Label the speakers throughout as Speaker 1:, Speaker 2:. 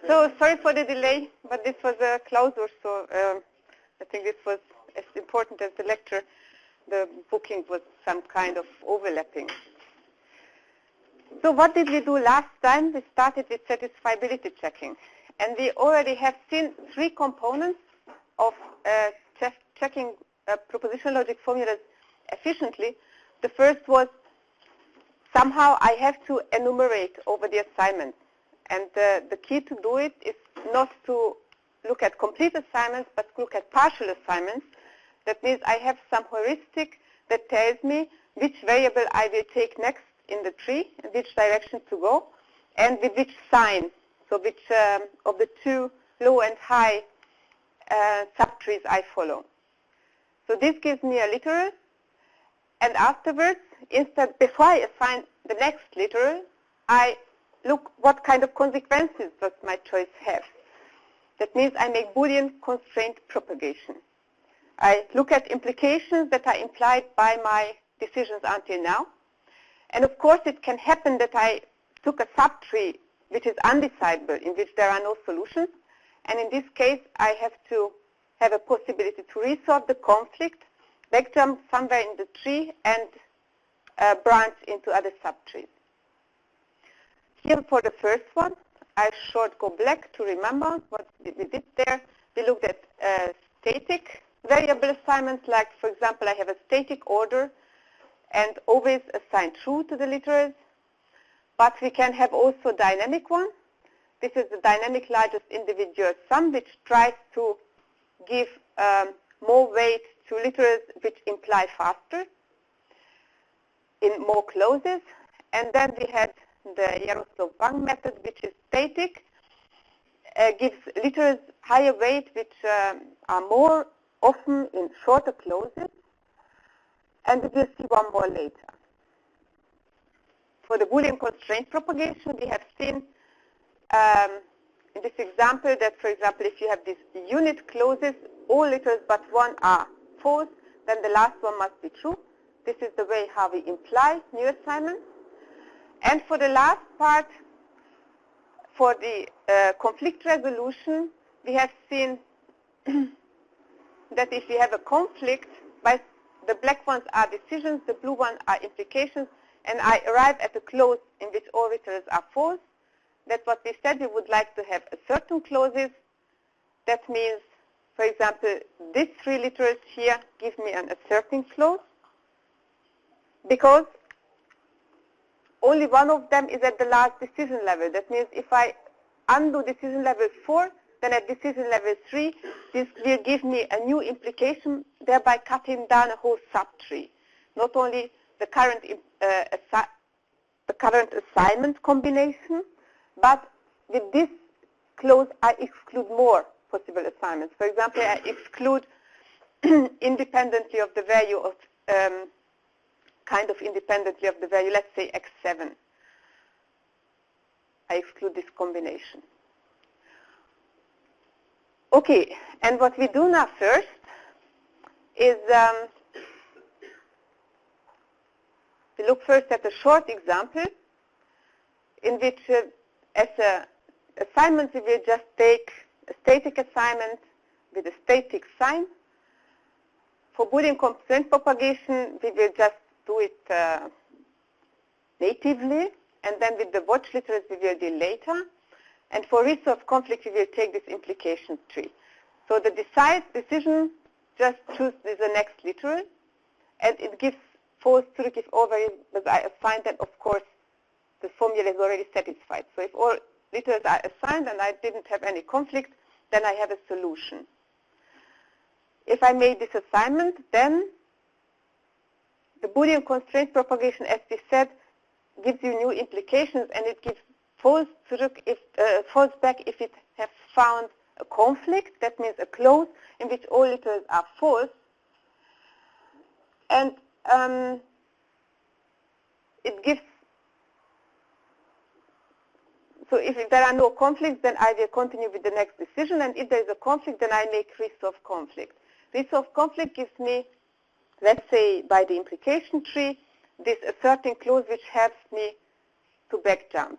Speaker 1: So sorry for the delay, but this was a clausur, so I think this was as important as the lecture. The booking was some kind of overlapping. So what did we do last time? We started with satisfiability checking. And we already have seen three components of checking propositional logic formulas efficiently. The first was somehow I have to enumerate over the assignment. And the key to do it is not to look at complete assignments, but look at partial assignments. That means I have some heuristic that tells me which variable I will take next in the tree, and which direction to go, and with which sign, so which of the two low and high subtrees I follow. So this gives me a literal, and afterwards, before I assign the next literal, I look what kind of consequences does my choice have. That means I make Boolean constraint propagation. I look at implications that are implied by my decisions until now. And of course, it can happen that I took a subtree which is undecidable, in which there are no solutions. And in this case, I have to have a possibility to resolve the conflict, backjump somewhere in the tree, and branch into other subtrees. Here for the first one, I short go black to remember what we did there. We looked at static variable assignments, like, for example, I have a static order and always assign true to the literals. But we can have also dynamic one. This is the dynamic largest individual sum, which tries to give more weight to literals which imply faster in more clauses. And then we had the Jaroslav-Wang method, which is static, gives literals higher weight, which are more often in shorter clauses. And we will see one more later. For the Boolean constraint propagation, we have seen in this example that, for example, if you have these unit clauses, all literals but one are false, then the last one must be true. This is the way how we imply new assignments. And for the last part, for the conflict resolution, we have seen that if we have a conflict, by the black ones are decisions, the blue ones are implications, and I arrive at a clause in which all literals are false. That's what we said. We would like to have certain clauses. That means, for example, these three literals here give me an asserting clause, because only one of them is at the last decision level. That means if I undo decision level 4, then at decision level 3, this will give me a new implication, thereby cutting down a whole subtree. Not only the current assignment combination, but with this clause I exclude more possible assignments. For example, I exclude independently of the value of kind of independently of the value, let's say x7. I exclude this combination. Okay, and what we do now first is we look first at a short example in which as an assignment we will just take a static assignment with a static sign. For Boolean constraint propagation, we will just do it natively, and then with the watch literals we will do later. And for resolve conflict, we will take this implication tree. So the decision just chooses the next literal, and it gives false to give over as I assign them. Of course, the formula is already satisfied. So if all literals are assigned and I didn't have any conflict, then I have a solution. If I made this assignment, then the Boolean constraint propagation, as we said, gives you new implications, and it gives false back if it has found a conflict. That means a clause in which all literals are false. And it gives, so if there are no conflicts, then I will continue with the next decision. And if there is a conflict, then I make resolve conflict. Resolve conflict gives me, let's say, by the implication tree, this asserting clause which helps me to backjump.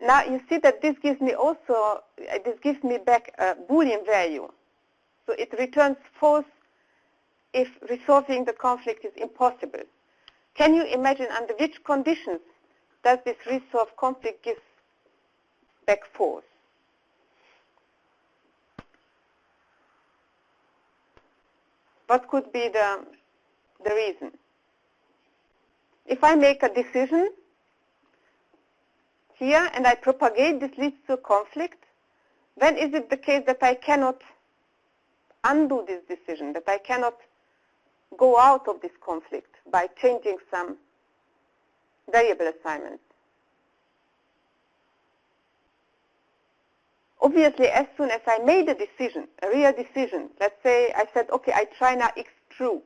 Speaker 1: Now you see that this gives me back a Boolean value. So it returns false if resolving the conflict is impossible. Can you imagine under which conditions does this resolved conflict give back false? What could be the reason? If I make a decision here and I propagate, this leads to a conflict, then is it the case that I cannot undo this decision, that I cannot go out of this conflict by changing some variable assignments? Obviously, as soon as I made a decision, a real decision, let's say I said, okay, I try now x true.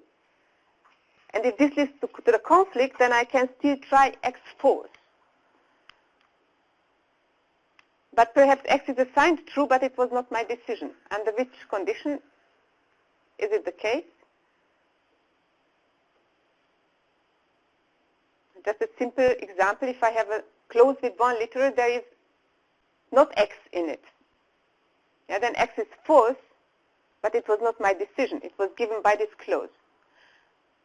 Speaker 1: And if this leads to the conflict, then I can still try x false. But perhaps x is assigned true, but it was not my decision. Under which condition is it the case? Just a simple example, if I have a clause with one literal, there is not x in it. Yeah, then x is false, but it was not my decision. It was given by this clause.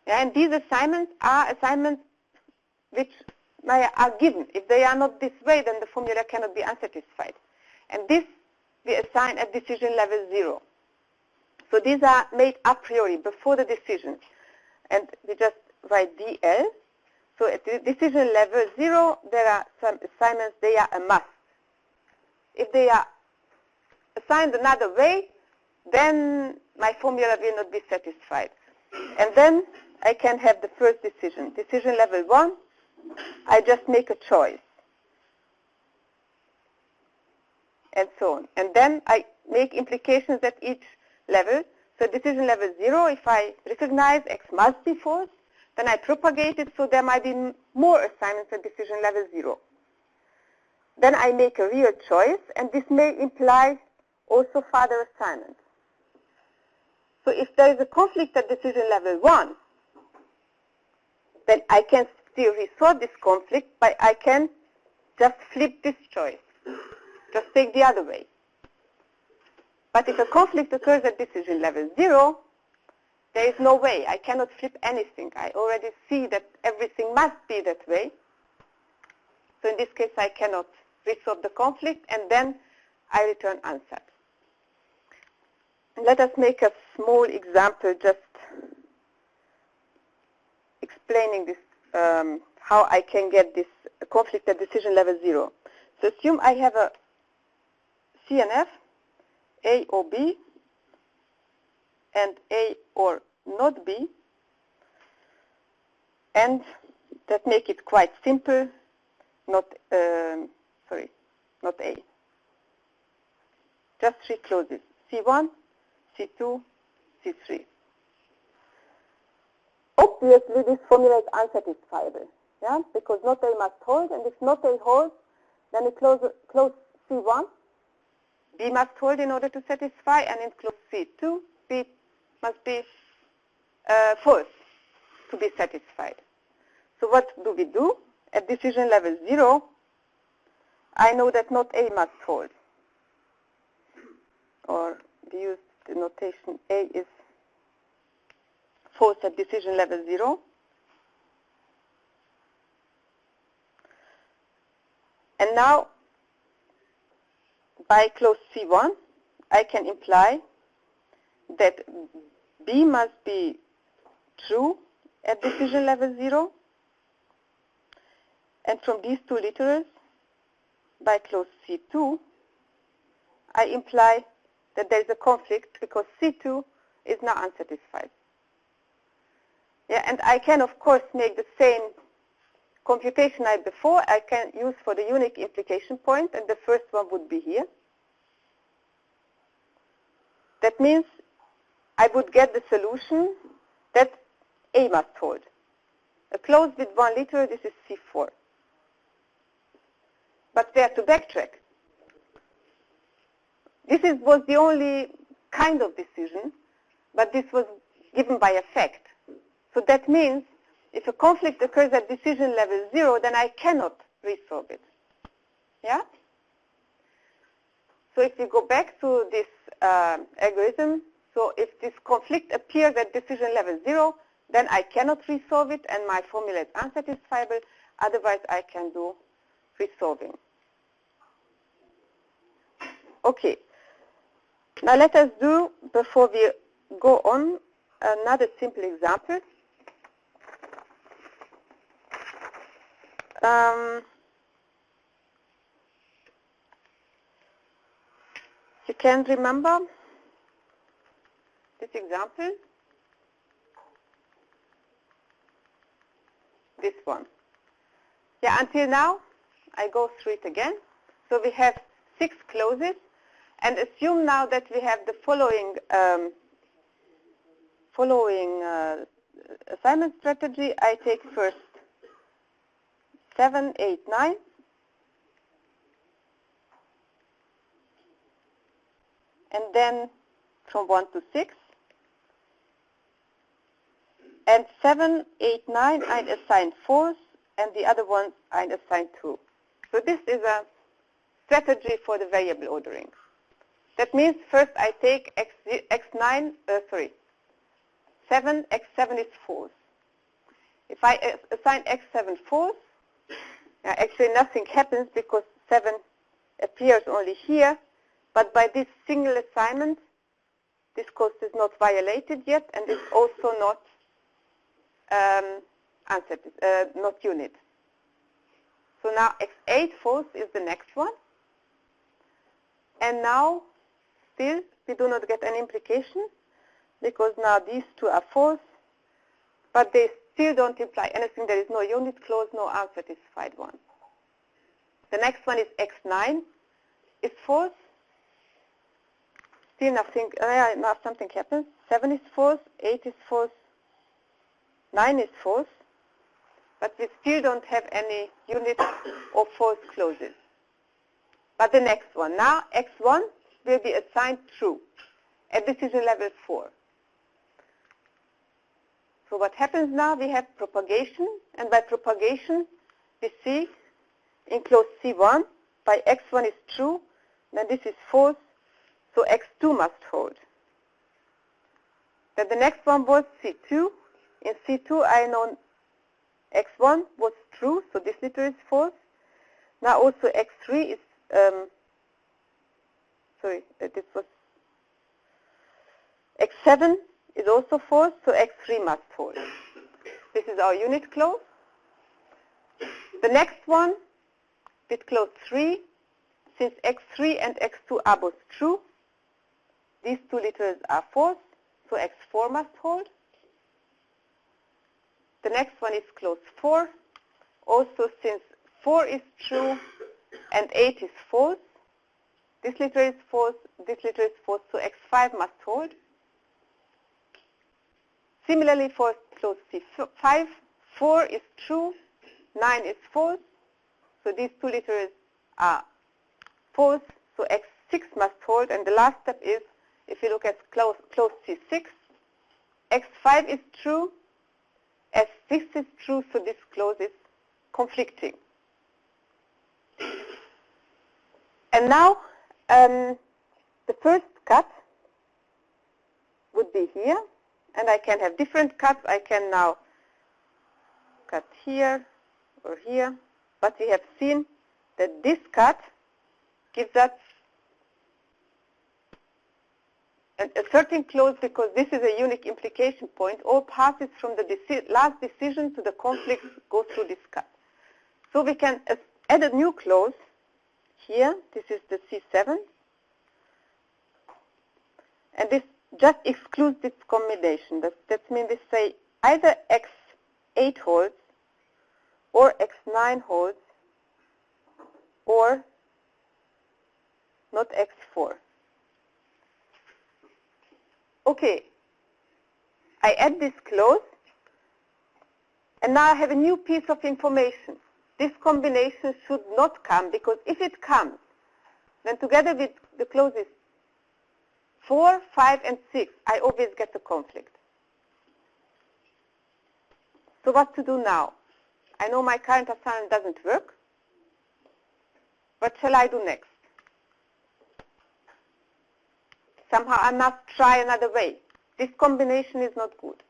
Speaker 1: Yeah, and these assignments are assignments which are given. If they are not this way, then the formula cannot be unsatisfied. And this we assign at decision level 0. So these are made a priori, before the decision. And we just write DL. So at the decision level 0, there are some assignments, they are a must. If they are assigned another way, then my formula will not be satisfied. And then I can have the first decision. Decision level 1, I just make a choice. And so on. And then I make implications at each level. So decision level 0, if I recognize x must be false, then I propagate it, so there might be more assignments at decision level 0. Then I make a real choice, and this may imply also further assignments. So if there is a conflict at decision level 1, then I can still resolve this conflict, but I can just flip this choice, just take the other way. But if a conflict occurs at decision level 0, there is no way. I cannot flip anything. I already see that everything must be that way. So in this case, I cannot resolve the conflict, and then I return answer. Let us make a small example just explaining this, how I can get this conflict at decision level 0. So assume I have a CNF, A or B, and A or not B, and that make it quite simple, not A. Just 3 clauses, C1, C2, C3. Obviously, this formula is unsatisfiable, yeah, because not A must hold, and if not A holds, then in clause C1, B must hold in order to satisfy, and in clause C2, B must be false to be satisfied. So what do we do? At decision level 0, I know that not A must hold. Or we use the notation A is false at decision level 0. And now, by clause C1, I can imply that B must be true at decision level 0. And from these two literals, by clause C2, I imply that there is a conflict because C2 is now unsatisfied. Yeah, and I can, of course, make the same computation I before. I can use for the unique implication point, and the first one would be here. That means I would get the solution that A must hold. A clause with one literal, this is C4. But where to backtrack? This was the only kind of decision, but this was given by effect. So that means if a conflict occurs at decision level 0, then I cannot resolve it. Yeah? So if we go back to this algorithm, so if this conflict appears at decision level 0, then I cannot resolve it and my formula is unsatisfiable. Otherwise, I can do resolving. Okay. Now let us do, before we go on, another simple example. You can remember this example? This one. Yeah, until now, I go through it again. So we have 6 clauses, and assume now that we have the following assignment strategy. I take first 7, 8, 9. And then from 1 to 6. And 7, 8, 9, I assign 4s, and the other ones I assign 2. So this is a strategy for the variable ordering. That means first I take 7, x7 is 4s. If I assign x7 4s, actually nothing happens because 7 appears only here. But by this single assignment, this cost is not violated yet, and it's also not not unit. So now x8 false is the next one. And now, still, we do not get an implication, because now these 2 are false, but they still don't imply anything. There is no unit clause, no unsatisfied one. The next one is x9 is false. Still nothing, now something happens. 7 is false, 8 is false, 9 is false, but we still don't have any unit or false clauses. But the next one, now x1 will be assigned true at decision level 4. So what happens now? We have propagation, and by propagation we see in clause C1, by x1 is true, then this is false, so x2 must hold. Then the next one was C2. In C2 I know x1 was true, so this liter is false. Now also x3 is, this was x7 is also false, so x3 must hold. This is our unit clause. The next one, with clause 3, since x3 and x2 are both true, these 2 liters are false, so x4 must hold. The next one is clause 4. Also, since 4 is true and 8 is false, this liter is false, this liter is false, so x5 must hold. Similarly, for clause C5, 4 is true, 9 is false, so these 2 liters are false, so x6 must hold. And the last step is, if you look at clause C6, x5 is true, S6 is true, so this clause is conflicting. And now, the first cut would be here, and I can have different cuts. I can now cut here or here, but we have seen that this cut gives us a certain clause, because this is a unique implication point. All passes from the last decision to the conflict go through this cut. So we can add a new clause here. This is the C7. And this just excludes this combination. That means we say either x8 holds, or x9 holds, or not x4. Okay, I add this clause, and now I have a new piece of information. This combination should not come, because if it comes, then together with the clauses 4, 5, and 6, I always get a conflict. So what to do now? I know my current assignment doesn't work, What shall I do next? Somehow I must try another way. This combination is not good.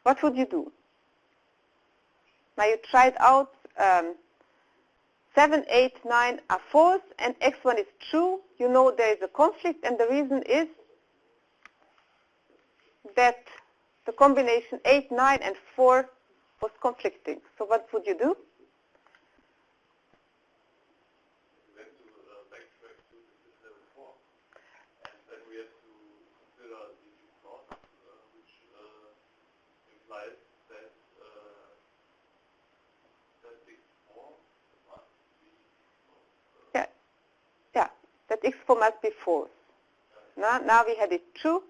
Speaker 1: What would you do? Now you tried out 7, 8, 9 are false and x1 is true. You know there is a conflict, and the reason is that the combination 8, 9 and 4 was conflicting. So what would you do? That x4 must be false. Now we had it true,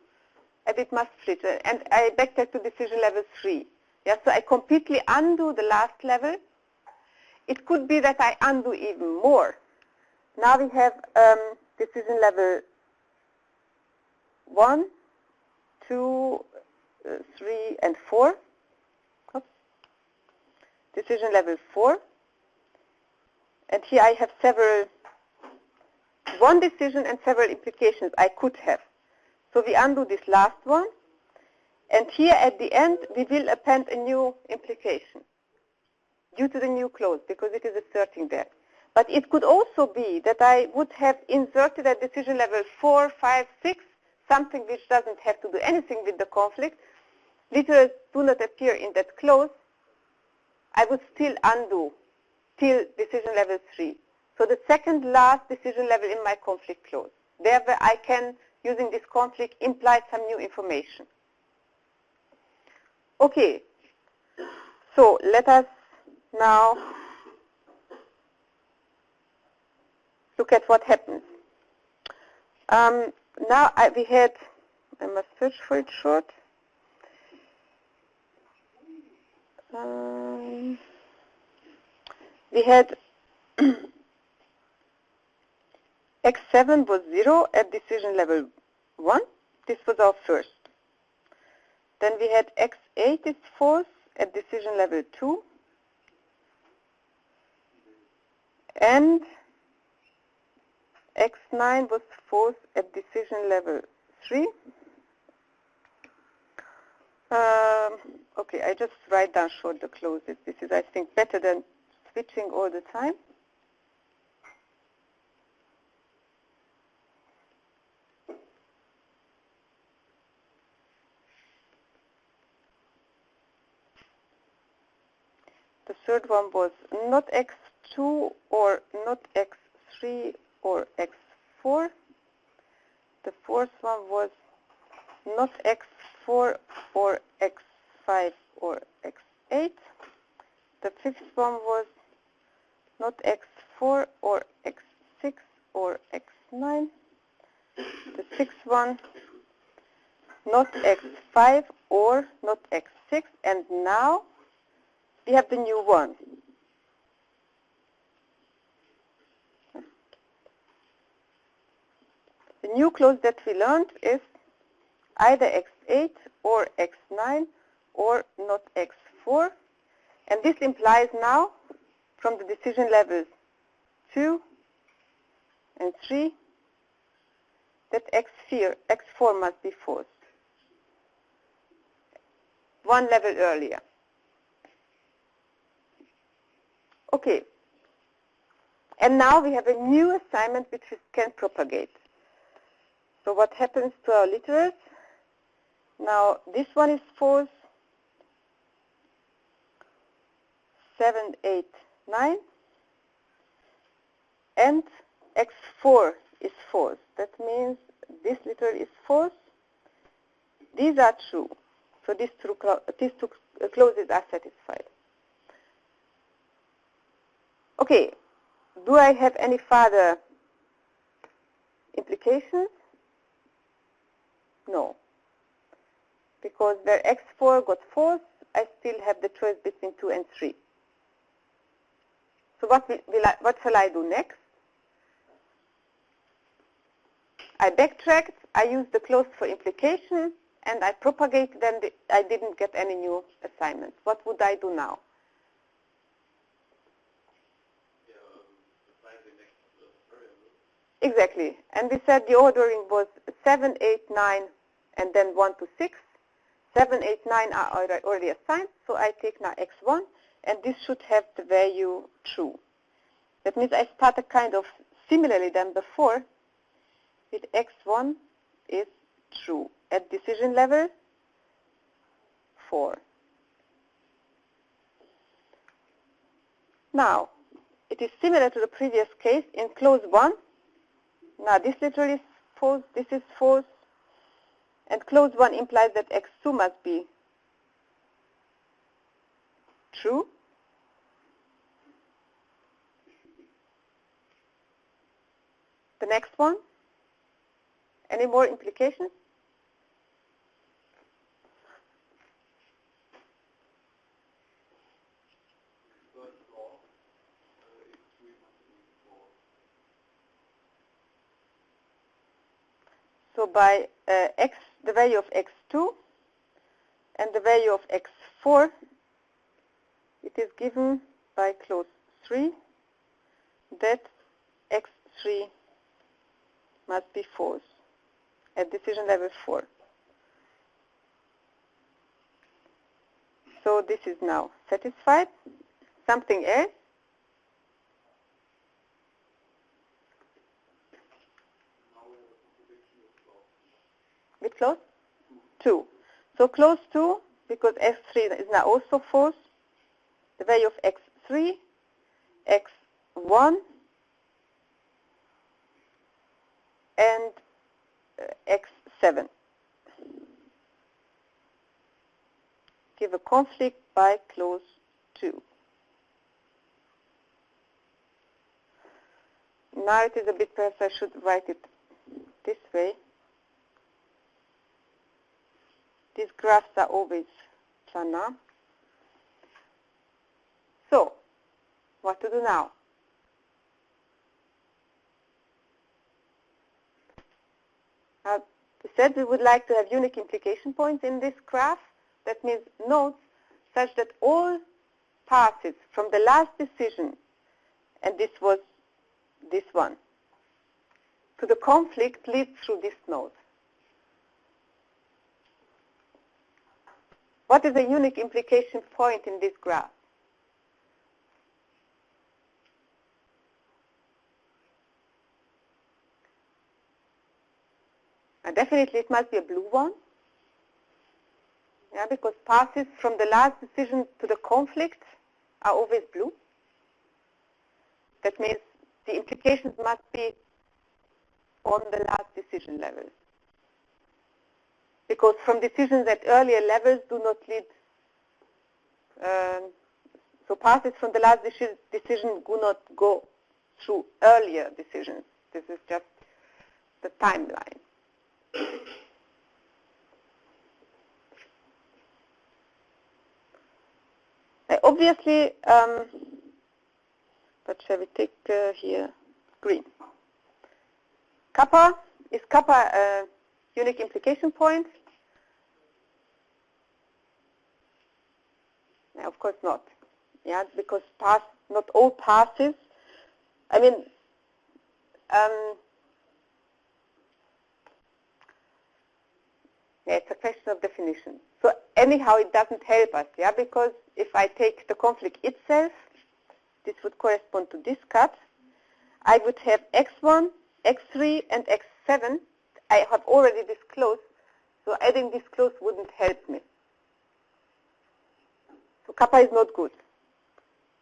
Speaker 1: and it must fit. And I backtrack to decision level 3. Yeah, so I completely undo the last level. It could be that I undo even more. Now we have decision level 1, 2, 3, and 4. Oops. Decision level 4. And here I have one decision and several implications I could have. So we undo this last one, and here at the end we will append a new implication due to the new clause because it is asserting that. But it could also be that I would have inserted at decision level 4, 5, 6 something which doesn't have to do anything with the conflict. Literals do not appear in that clause. I would still undo till decision level 3. So the second last decision level in my conflict clause. Therefore, I can, using this conflict, imply some new information. Okay, so let us now look at what happens. Now I must search for it short. We had x7 was 0 at decision level 1. This was our first. Then we had x8 is false at decision level 2. And x9 was false at decision level 3. Okay, I just write down short the clauses. This is, I think, better than switching all the time. The third one was not x2 or not x3 or x4. The fourth one was not x4 or x5 or x8. The fifth one was not x4 or x6 or x9. The sixth one, not x5 or not x6. And now we have the new one. The new clause that we learned is either x8 or x9 or not x4. And this implies now, from the decision levels 2 and 3, that x4 must be false. One level earlier. Okay. And now we have a new assignment which we can propagate. So what happens to our literals? Now this one is false. 7, 8, 9. And x4 is false. That means this literal is false. These are true. So these two clauses are satisfied. Okay. Do I have any further implications? No. Because where x4 got false, I still have the choice between 2 and 3. So what shall I do next? I backtracked, I used the clause for implication, and I propagated, and I didn't get any new assignments. What would I do now? Exactly. And we said the ordering was 7, 8, 9, and then 1 to 6. 7, 8, 9 are already assigned, so I take now x1, and this should have the value true. That means I start a kind of similarly than before, with x1 is true. At decision level, 4. Now, it is similar to the previous case in clause 1. Now, this literally is false, this is false, and clause 1 implies that x2 must be true. The next one, any more implications? So by x, the value of x2 and the value of x4, it is given by clause 3 that x3 must be false at decision level 4. So this is now satisfied. Something else? With clause 2. So clause 2, because x3 is now also false, the value of x3, x1, and x7 give a conflict by clause 2. Now it is a bit, perhaps I should write it this way. These graphs are always planar. So, what to do now? We said we would like to have unique implication points in this graph. That means nodes such that all passes from the last decision, and this was this one, to the conflict lead through this node. What is a unique implication point in this graph? And definitely it must be a blue one. Yeah, because passes from the last decision to the conflict are always blue. That means the implications must be on the last decision level. Because from decisions at earlier levels do not lead, so passes from the last decision do not go through earlier decisions. This is just the timeline. Obviously, but shall we take here green? Kappa, is kappa a unique implication point? No, of course not. Yeah, because not all passes. I mean, yeah, it's a question of definition. So anyhow, it doesn't help us, yeah, because if I take the conflict itself, this would correspond to this cut. I would have x1, x3, and x7. I have already disclosed, so adding this clause wouldn't help me. So kappa is not good.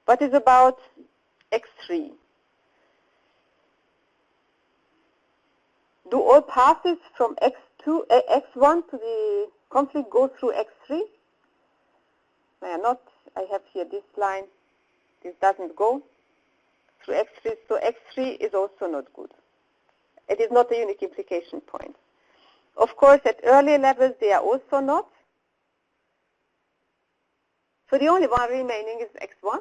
Speaker 1: What is about x3? Do all passes from x1 to the conflict go through x3? They are not. I have here this line. This doesn't go through x3, so x3 is also not good. It is not a unique implication point. Of course, at earlier levels, they are also not. So the only one remaining is x1.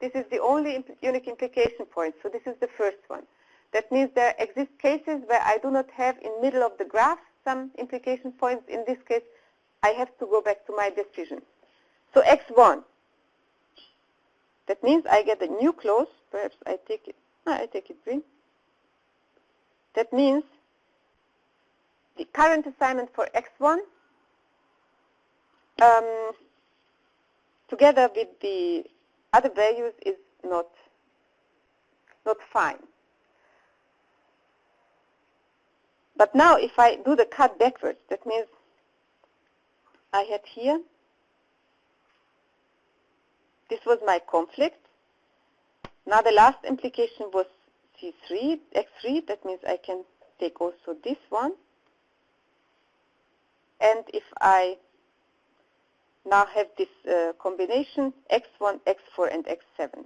Speaker 1: This is the only unique implication point, so this is the first one. That means there exist cases where I do not have in middle of the graph some implication points. In this case, I have to go back to my decision. So x1. That means I get a new clause. Perhaps I take it green. That means the current assignment for x1 together with the other values is not fine. But now if I do the cut backwards, that means I had here, this was my conflict. Now the last implication was C3, X3, that means I can take also this one. And if I now have this combination, X1, X4, and X7.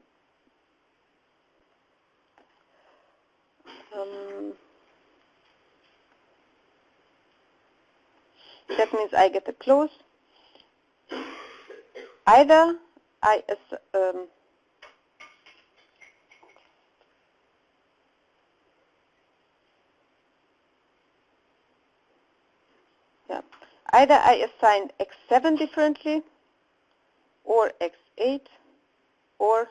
Speaker 1: That means I get a close. Either I either I assign X7 differently, or X8, or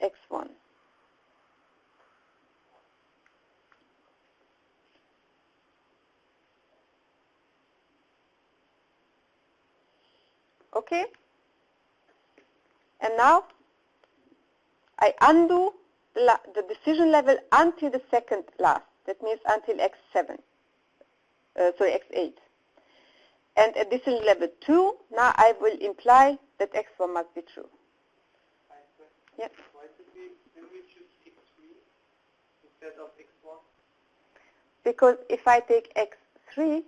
Speaker 1: X1. Okay? And now I undo the decision level until the second last. That means until X7. X8. And at decision level 2, now I will imply that X1 must be true. Yeah.
Speaker 2: Why did we choose X3 instead of X1?
Speaker 1: Because if I take X3,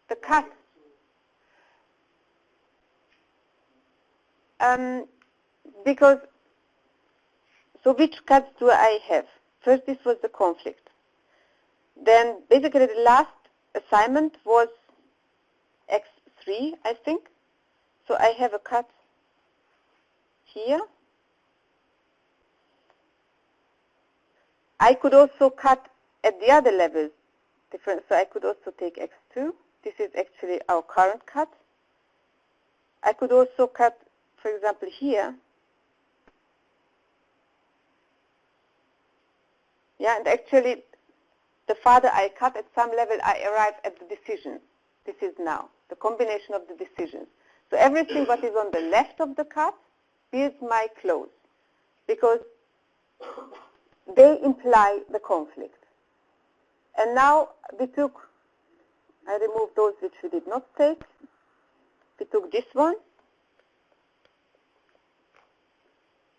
Speaker 1: the cut, because, so which cuts do I have? First, this was the conflict. Then basically the last assignment was X3, I think. So I have a cut here. I could also cut at the other levels different. So I could also take X2. This is actually our current cut. I could also cut, for example, here. Yeah, and actually, the farther I cut at some level, I arrive at the decision. This is now the combination of the decisions. So everything what is on the left of the cut builds my close, because they imply the conflict. And now we took, I removed those which we did not take. We took this one,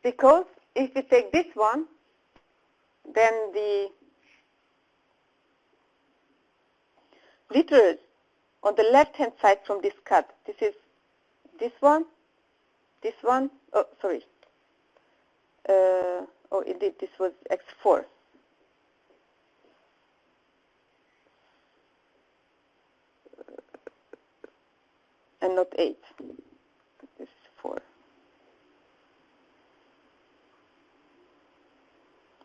Speaker 1: because if we take this one, then the literals on the left-hand side from this cut, this is this one, oh, sorry. Oh, indeed, this was X4. And not 8. This is 4.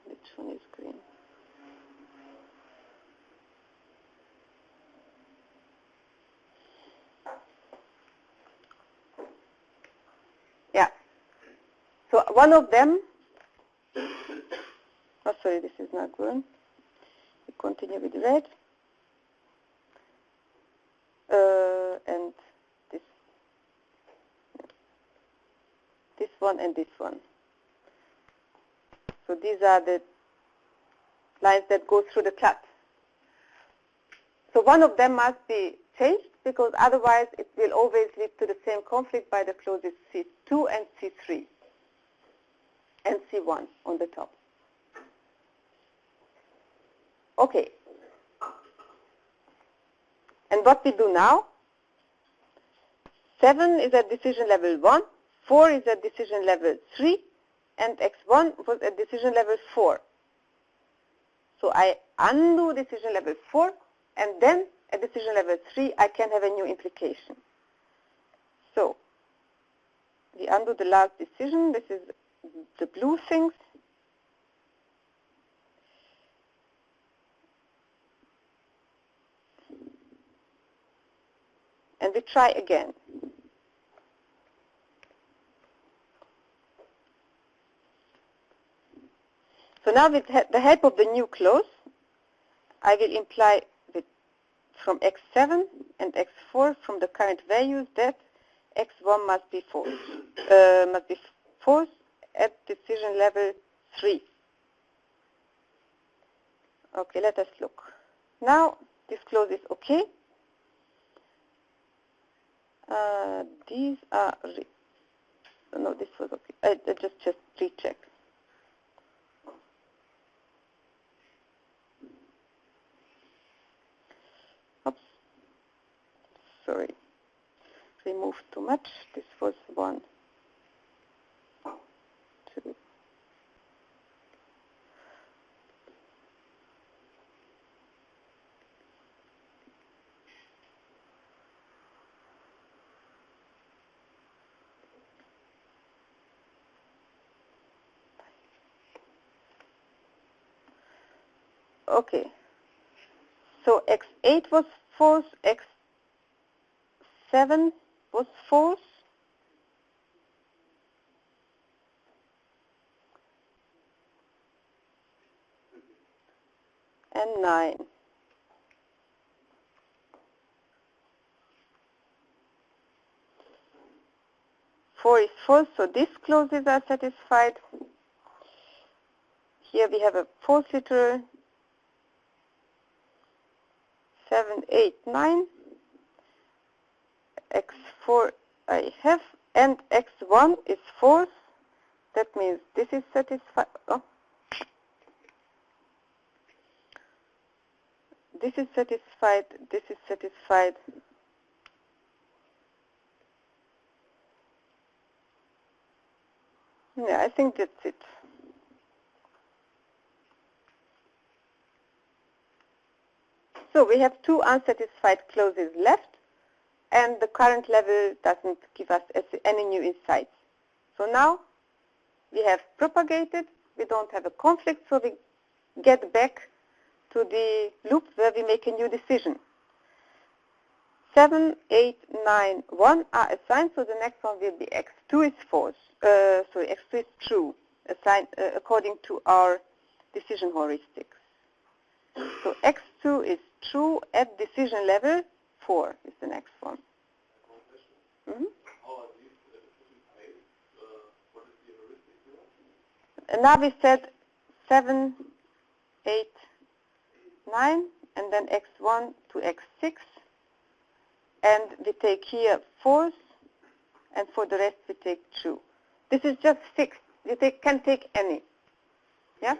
Speaker 1: Which one is green? Yeah. So one of them, oh sorry, this is not green. We continue with red. And this one and this one. So these are the lines that go through the cut. So one of them must be changed, because otherwise it will always lead to the same conflict by the clauses C2 and C3 and C1 on the top. Okay. And what we do now, 7 is at decision level 1, 4 is at decision level 3, and X1 was at decision level 4. So I undo decision level 4, and then at decision level 3 I can have a new implication. So we undo the last decision. This is the blue things. And we try again. So now with the help of the new clause, I will imply with from x7 and x4 from the current values that x1 must be false at decision level 3. Okay, let us look. Now this clause is okay. These are no, this was okay. I just recheck. Oops, sorry, removed too much. This was 1, 2. Okay, so x8 was false, x7 was false, and 9. Four is false, so these clauses are satisfied. Here we have a false literal 7, 8, 9. x4 I have, and x1 is false. That means this is satisfied. Oh. This is satisfied. This is satisfied. Yeah, I think that's it. So we have 2 unsatisfied clauses left, and the current level doesn't give us any new insights. So now we have propagated, we don't have a conflict, so we get back to the loop where we make a new decision. 7, 8, 9, 1 are assigned, so the next one will be x2 is false. X2 is true, assigned according to our decision heuristics. So x2 is true at decision level 4 is the next one. Mm-hmm. And now we said 7, 8, 9, and then x1 to x6. And we take here false, and for the rest we take true. This is just fixed. You can take any. Yeah?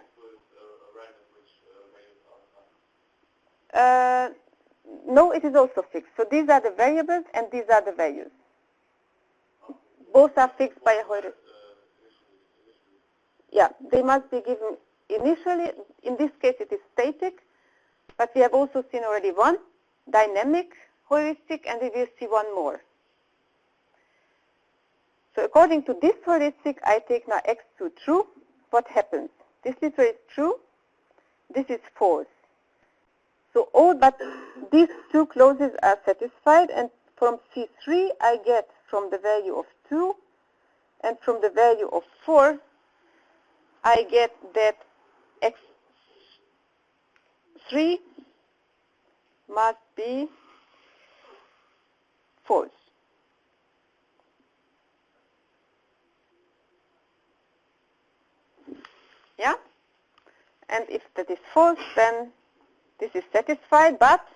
Speaker 1: No, it is also fixed. So these are the variables and these are the values. Both are fixed by a heuristic. Yeah, they must be given initially. In this case it is static, but we have also seen already one dynamic heuristic, and we will see one more. So according to this heuristic, I take now x2 true. What happens? This literal is true. This is false. So but these 2 clauses are satisfied, and from C3 I get from the value of 2 and from the value of 4 I get that x3 must be false. Yeah? And if that is false, then this is satisfied, but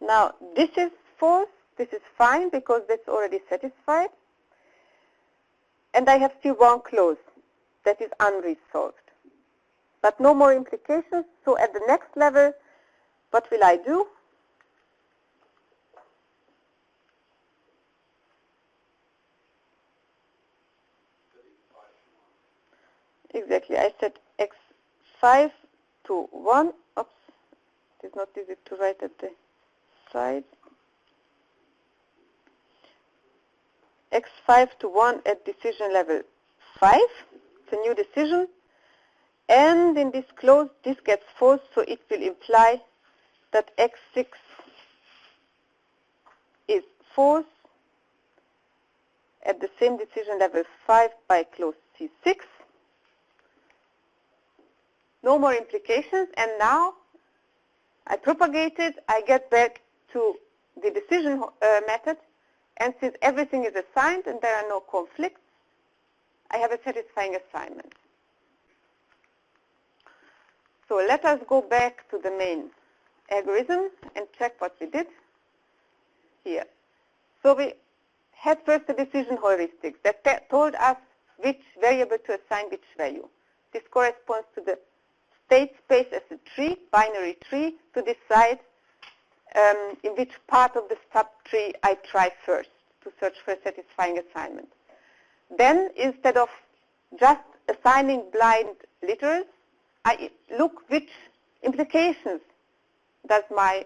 Speaker 1: now this is false, this is fine because that's already satisfied. And I have still one clause that is unresolved. But no more implications, so at the next level, what will I do? Exactly, I set x5 to 1. Oops, it is not easy to write at the side. x5 to 1 at decision level 5. It's a new decision. And in this clause, this gets false, so it will imply that x6 is false at the same decision level 5 by clause C6. No more implications, and now I propagate it, I get back to the decision method, and since everything is assigned and there are no conflicts, I have a satisfying assignment. So let us go back to the main algorithm and check what we did here. So we had first a decision heuristic that told us which variable to assign which value. This corresponds to the state space as a tree, binary tree, to decide in which part of the subtree I try first to search for a satisfying assignment. Then, instead of just assigning blind literals, I look which implications does my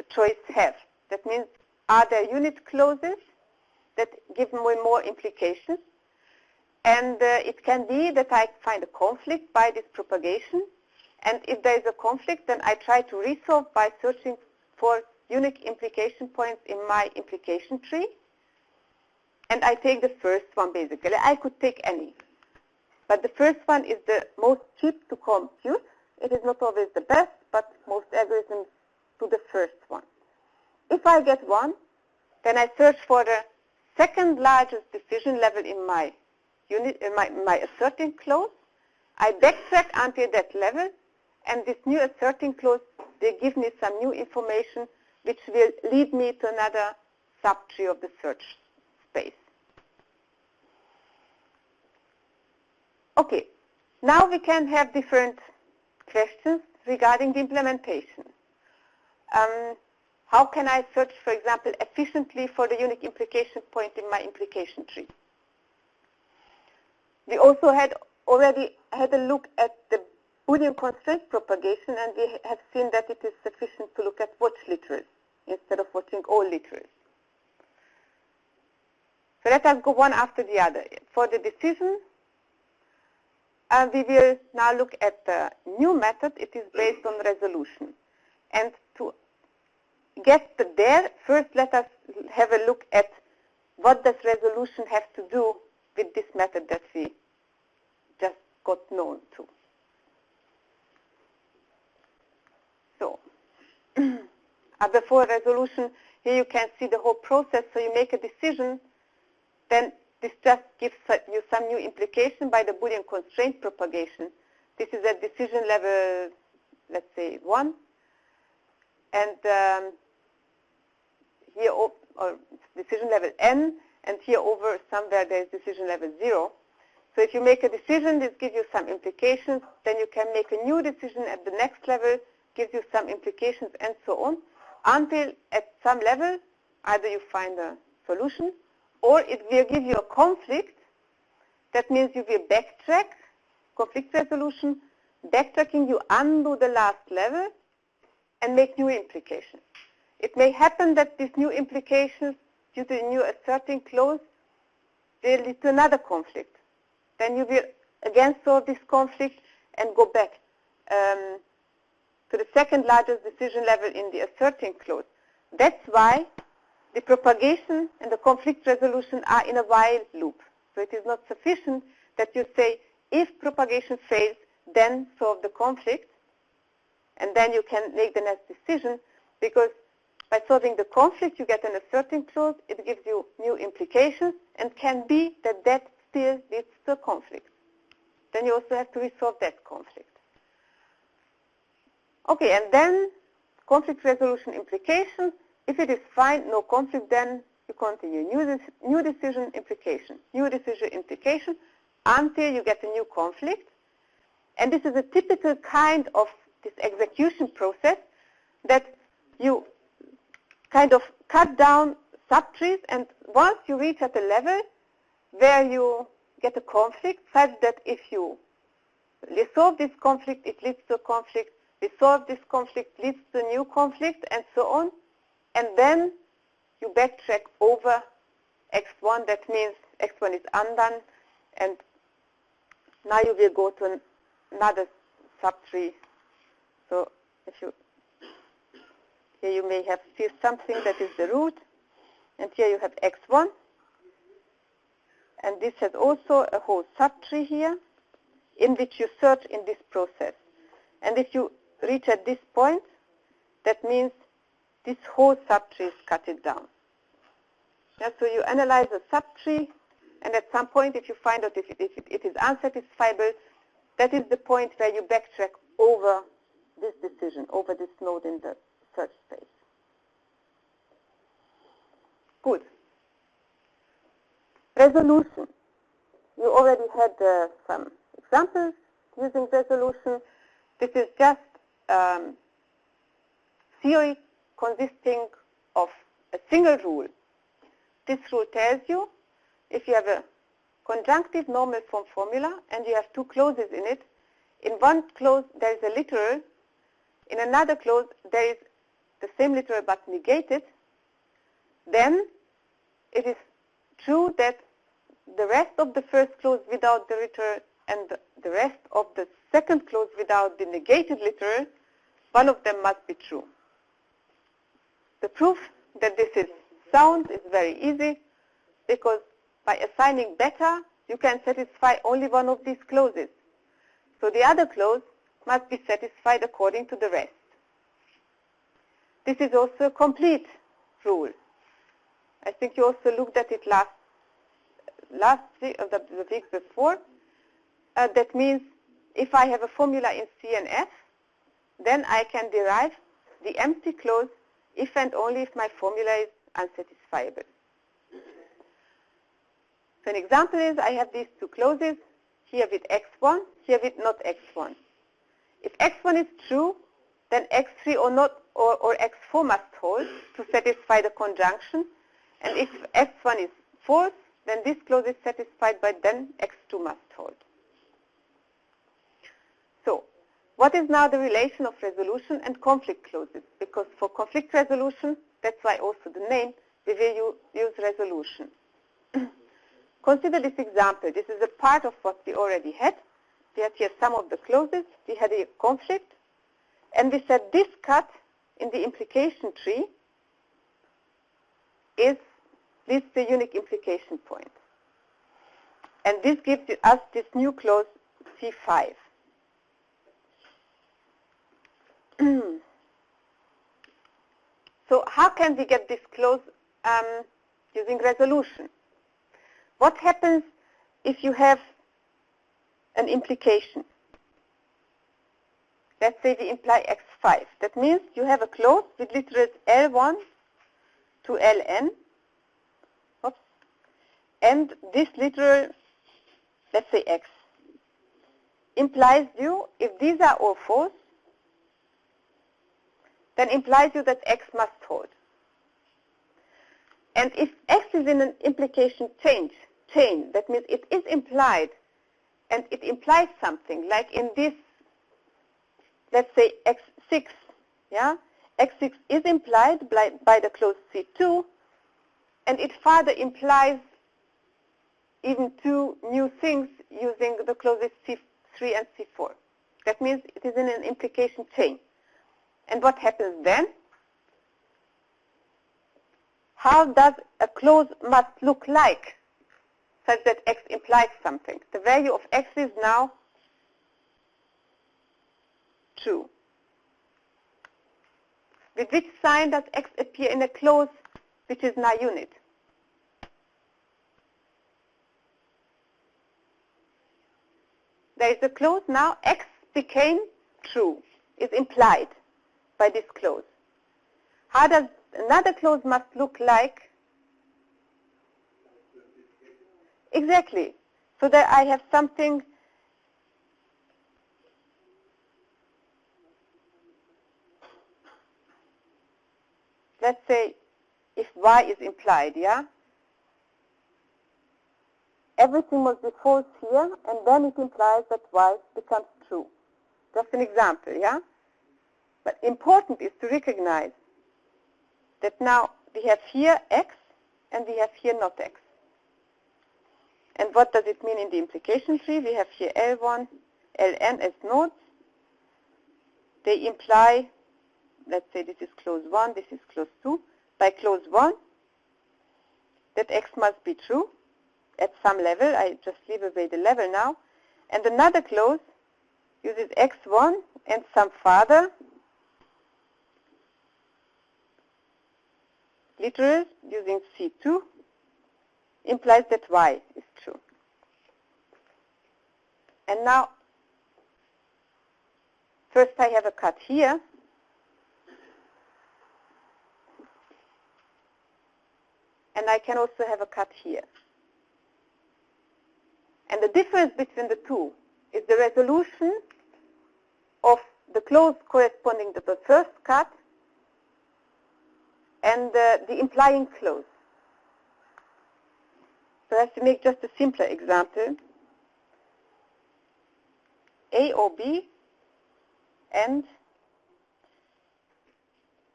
Speaker 1: choice have. That means, are there unit clauses that give me more implications? And it can be that I find a conflict by this propagation. And if there is a conflict, then I try to resolve by searching for unique implication points in my implication tree. And I take the first one, basically. I could take any. But the first one is the most cheap to compute. It is not always the best, but most algorithms do the first one. If I get one, then I search for the second largest decision level in my unit, my asserting clause. I backtrack until that level, and this new asserting clause, they give me some new information which will lead me to another subtree of the search space. Okay, now we can have different questions regarding the implementation. How can I search, for example, efficiently for the unique implication point in my implication tree? We also already had a look at the Boolean constraint propagation, and we have seen that it is sufficient to look at watch literals instead of watching all literals. So let us go one after the other. For the decision, we will now look at the new method. It is based on resolution. And to get there, first let us have a look at what does resolution have to do with this method that we just got known to. So, before resolution, here you can see the whole process. So you make a decision, then this just gives you some new implication by the Boolean constraint propagation. This is at decision level, let's say 1. And here, or decision level n, and here over somewhere there is decision level 0. So if you make a decision, this gives you some implications. Then you can make a new decision at the next level, gives you some implications, and so on, until at some level, either you find a solution, or it will give you a conflict. That means you will backtrack, conflict resolution. Backtracking, you undo the last level and make new implications. It may happen that these new implications, due to the new asserting clause, will lead to another conflict. Then you will again solve this conflict and go back to the second largest decision level in the asserting clause. That's why the propagation and the conflict resolution are in a while loop. So it is not sufficient that you say, if propagation fails, then solve the conflict, and then you can make the next decision, because by solving the conflict, you get an asserting clause, it gives you new implications, and can be that that still leads to a conflict. Then you also have to resolve that conflict. Okay, and then conflict resolution implications. If it is fine, no conflict, then you continue. New decision implication, new decision implication, until you get a new conflict. And this is a typical kind of this execution process, that you kind of cut down subtrees, and once you reach at a level where you get a conflict, such that if you resolve this conflict, it leads to a conflict, resolve this conflict, leads to a new conflict, and so on. And then you backtrack over x1. That means x1 is undone, and now you will go to another subtree. So if you, here you may have see something that is the root, and here you have x1. And this has also a whole subtree here in which you search in this process. And if you reach at this point, that means this whole subtree is cut down. Yeah, so you analyze a subtree, and at some point, if you find out if it is unsatisfiable, that is the point where you backtrack over this decision, over this node in the search space. Good. Resolution. You already had some examples using resolution. This is just theory consisting of a single rule. This rule tells you if you have a conjunctive normal form formula and you have two clauses in it, in one clause there is a literal, in another clause there is the same literal but negated, then it is true that the rest of the first clause without the literal and the rest of the second clause without the negated literal, one of them must be true. The proof that this is sound is very easy, because by assigning beta, you can satisfy only one of these clauses. So the other clause must be satisfied according to the rest. This is also a complete rule. I think you also looked at it last week, the week before. That means if I have a formula in C and F, then I can derive the empty clause if and only if my formula is unsatisfiable. So an example is I have these two clauses, here with x1, here with not x1. If x1 is true, then x3 or not or x4 must hold to satisfy the conjunction. And if x1 is false, then this clause is satisfied, but then x2 must hold. So, what is now the relation of resolution and conflict clauses? Because for conflict resolution, that's why also the name, we will use resolution. Consider this example. This is a part of what we already had. We had here some of the clauses. We had a conflict. And we said this cut in the implication tree is the unique implication point. And this gives us this new clause C5. So how can we get this clause using resolution? What happens if you have an implication? Let's say we imply x5. That means you have a clause with literals L1 to Ln. Oops. And this literal, let's say x, implies you, if these are all false, then implies you that x must hold. And if x is in an implication chain, that means it is implied, and it implies something, like in this, let's say x6, yeah? x6 is implied by the clause C2, and it further implies even two new things using the clauses C3 and C4. That means it is in an implication chain. And what happens then? How does a clause must look like such that x implies something? The value of x is now true. With which sign does x appear in a clause which is now unit? There is a clause now, x became true, is implied by this clause. How does another clause must look like? Exactly. So that I have something let's say if y is implied, yeah? Everything must be false here, and then it implies that y becomes true. Just an example, yeah? But important is to recognize that now we have here x and we have here not x. And what does it mean in the implication tree? We have here L1, Ln as nodes. They imply, let's say this is clause 1, this is clause 2. By clause 1, that x must be true at some level. I just leave away the level now. And another clause uses x1 and some further literals using C2 implies that Y is true. And now, first I have a cut here. And I can also have a cut here. And the difference between the two is the resolution of the clause corresponding to the first cut and the implying clause. So I have to make just a simpler example. A or B and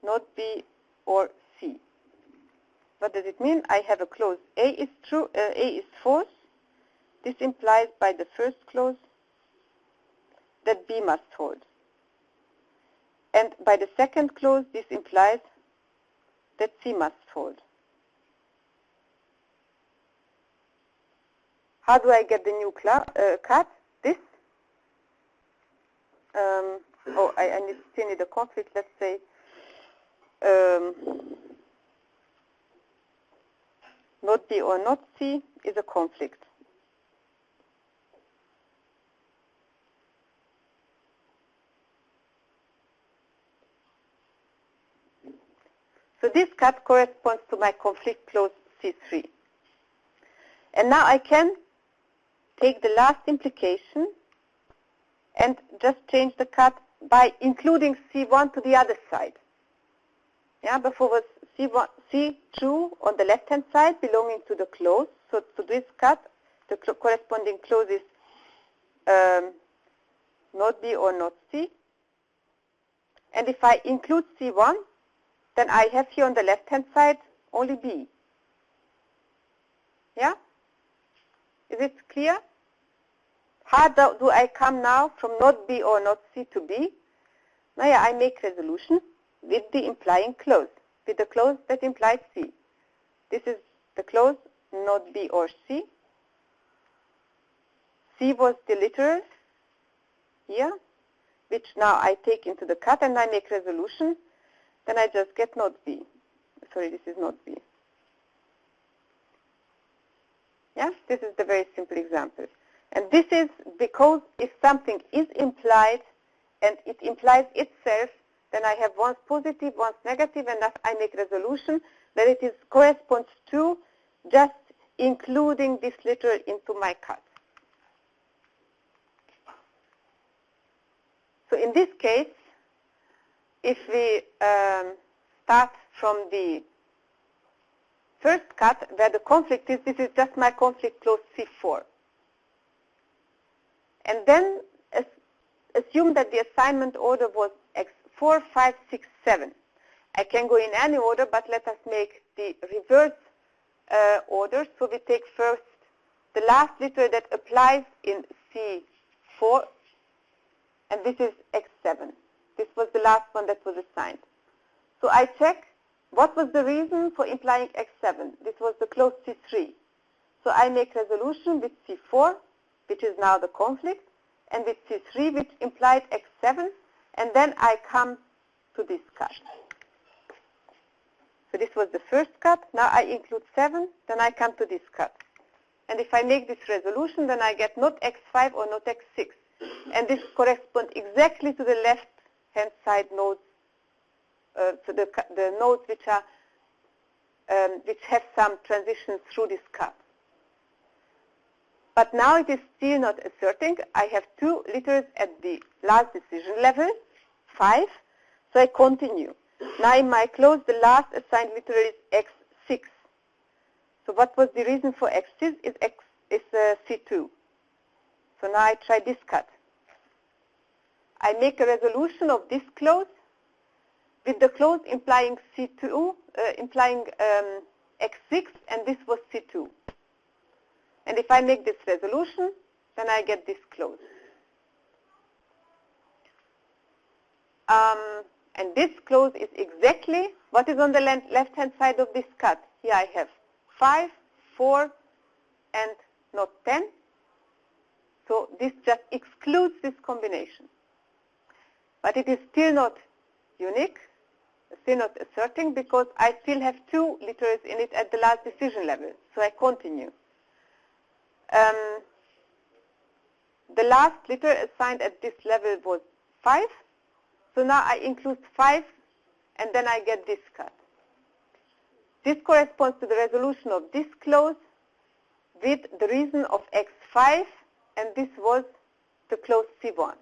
Speaker 1: not B or C. What does it mean? I have a clause A is true, A is false. This implies by the first clause that B must hold. And by the second clause, this implies that C must hold. How do I get the new cut? This. I still need a conflict. Let's say not B or not C is a conflict. So this cut corresponds to my conflict clause C3. And now I can take the last implication and just change the cut by including C1 to the other side. Yeah, before was C2 on the left-hand side belonging to the clause. So to this cut, the corresponding clause is not B or not C. And if I include C1, then I have here on the left-hand side only B. Yeah? Is it clear? How do I come now from not B or not C to B? Now, yeah, I make resolution with the implying clause, with the clause that implies C. This is the clause not B or C. C was the literal here, which now I take into the cut and I make resolution. Then I just get not B. Sorry, this is not B. Yeah, this is the very simple example. And this is because if something is implied and it implies itself, then I have once positive, once negative, and I make resolution that it is corresponds to just including this literal into my cut. So in this case, if we start from the first cut where the conflict is, this is just my conflict clause C4. And then assume that the assignment order was X4, 5, 6, 7. I can go in any order, but let us make the reverse order. So we take first the last literal that applies in C4, and this is X7. This was the last one that was assigned. So I check what was the reason for implying X7. This was the clause C3. So I make resolution with C4, which is now the conflict, and with C3, which implied X7, and then I come to this cut. So this was the first cut. Now I include 7, then I come to this cut. And if I make this resolution, then I get not X5 or not X6. And this corresponds exactly to the left-hand side nodes, so the nodes which are which have some transitions through this cut. But now it is still not asserting. I have 2 literals at the last decision level, 5. So I continue. Now in my clause, the last assigned literal is X6. So what was the reason for X6 is C2. So now I try this cut. I make a resolution of this clause with the clause implying C2, implying X6, and this was C2. And if I make this resolution, then I get this clause. And this clause is exactly what is on the left-hand side of this cut. Here I have 5, 4, and not 10. So this just excludes this combination. But it is still not unique. still not asserting because I still have two literals in it at the last decision level. So I continue. The last literal assigned at this level was 5. So now I include 5 and then I get this cut. This corresponds to the resolution of this clause with the reason of x5, and this was the clause C1.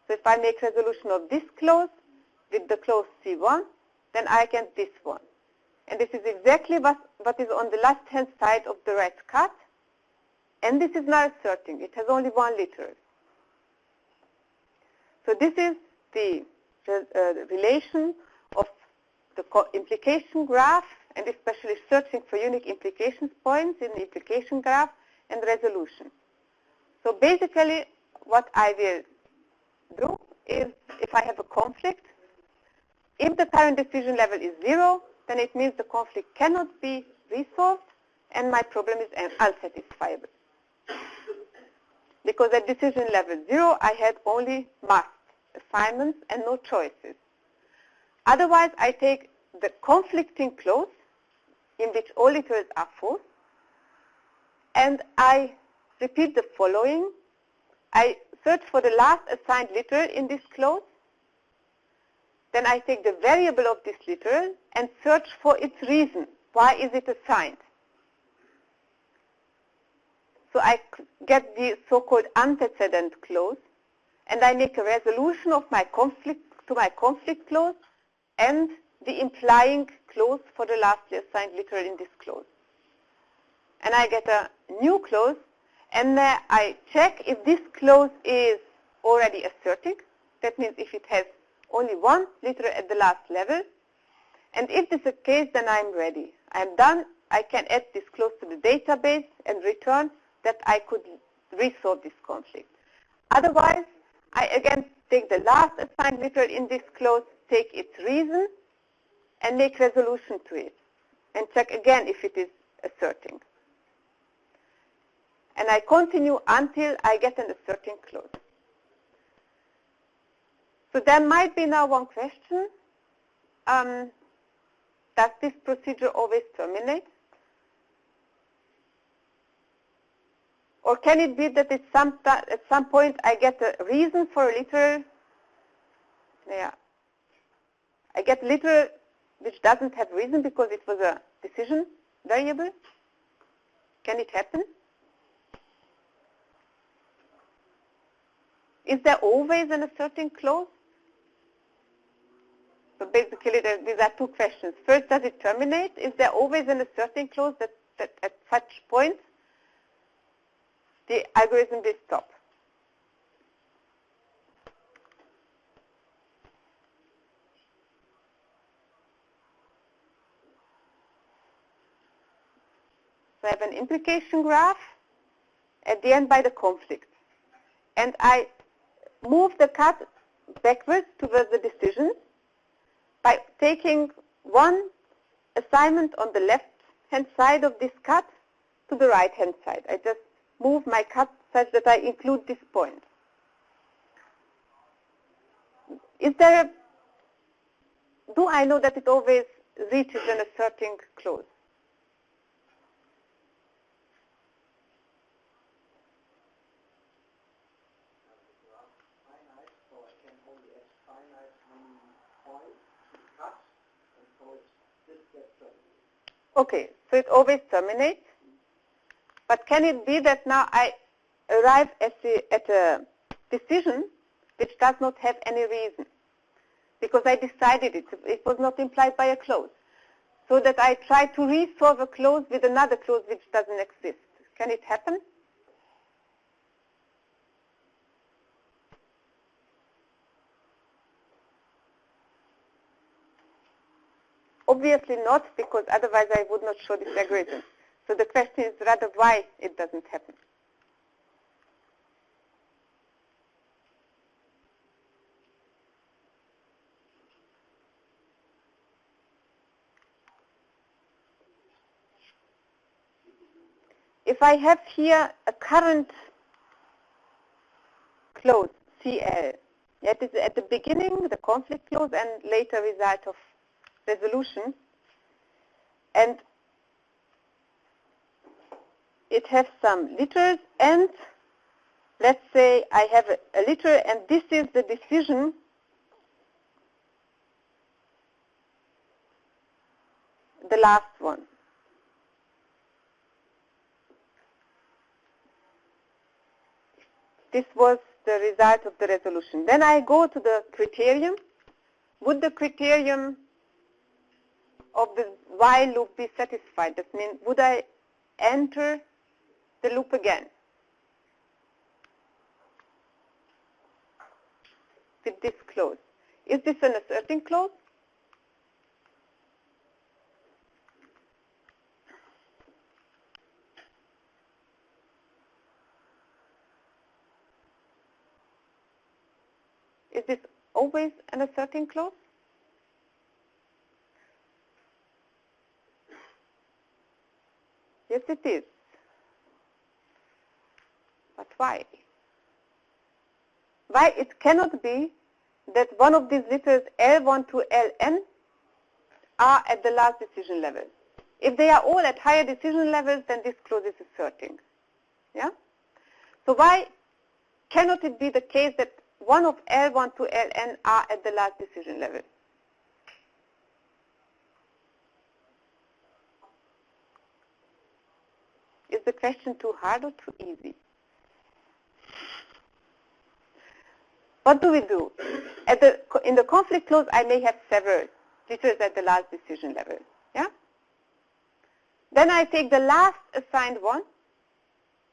Speaker 1: So if I make resolution of this clause with the clause C1, then I get this one. And this is exactly what is on the left-hand side of the red cut. And this is not asserting. It has only one literal. So this is the relation of the implication graph, and especially searching for unique implications points in the implication graph, and resolution. So basically what I will do is, if I have a conflict, if the current decision level is 0, then it means the conflict cannot be resolved and my problem is unsatisfiable. Because at decision level 0, I had only must assignments and no choices. Otherwise, I take the conflicting clause in which all literals are false, and I repeat the following. I search for the last assigned literal in this clause. Then I take the variable of this literal and search for its reason. Why is it assigned? So I get the so-called antecedent clause, and I make a resolution of my conflict to my conflict clause and the implying clause for the lastly assigned literal in this clause. And I get a new clause, and I check if this clause is already asserting. That means if it has only one literal at the last level. And if this is the case, then I'm ready. I'm done. I can add this clause to the database and return that I could resolve this conflict. Otherwise, I again take the last assigned literal in this clause, take its reason, and make resolution to it. And check again if it is asserting. And I continue until I get an asserting clause. So there might be now one question. Does this procedure always terminate? Or can it be that at some point I get a reason for a literal? Yeah. I get a literal which doesn't have reason because it was a decision variable. Can it happen? Is there always an asserting clause? So basically these are two questions. First, does it terminate? Is there always an asserting clause that at such point the algorithm will stop? So I have an implication graph at the end by the conflict. And I move the cut backwards towards the decision by taking one assignment on the left-hand side of this cut to the right-hand side. I just move my cut such that I include this point. Do I know that it always reaches an asserting clause? Okay, so it always terminates. But can it be that now I arrive at a decision which does not have any reason? Because I decided it. It was not implied by a clause. So that I try to resolve a clause with another clause which doesn't exist. Can it happen? Obviously not, because otherwise I would not show this algorithm. So the question is rather why it doesn't happen. If I have here a current clause, CL, that is at the beginning, the conflict clause, and later result of resolution, and it has some letters, and let's say I have a letter, and this is the decision the last one. This was the result of the resolution. Then I go to the criterion. Would the criterion of the while loop be satisfied? That means, would I enter the loop again with this clause? Is this an asserting clause? Is this always an asserting clause? Yes, it is. But why? Why it cannot be that one of these letters L1 to Ln are at the last decision level? If they are all at higher decision levels, then this clause is asserting. Yeah? So why cannot it be the case that one of L1 to Ln are at the last decision level? Is the question too hard or too easy? What do we do? In the conflict clause, I may have several letters at the last decision level. Yeah? Then I take the last assigned one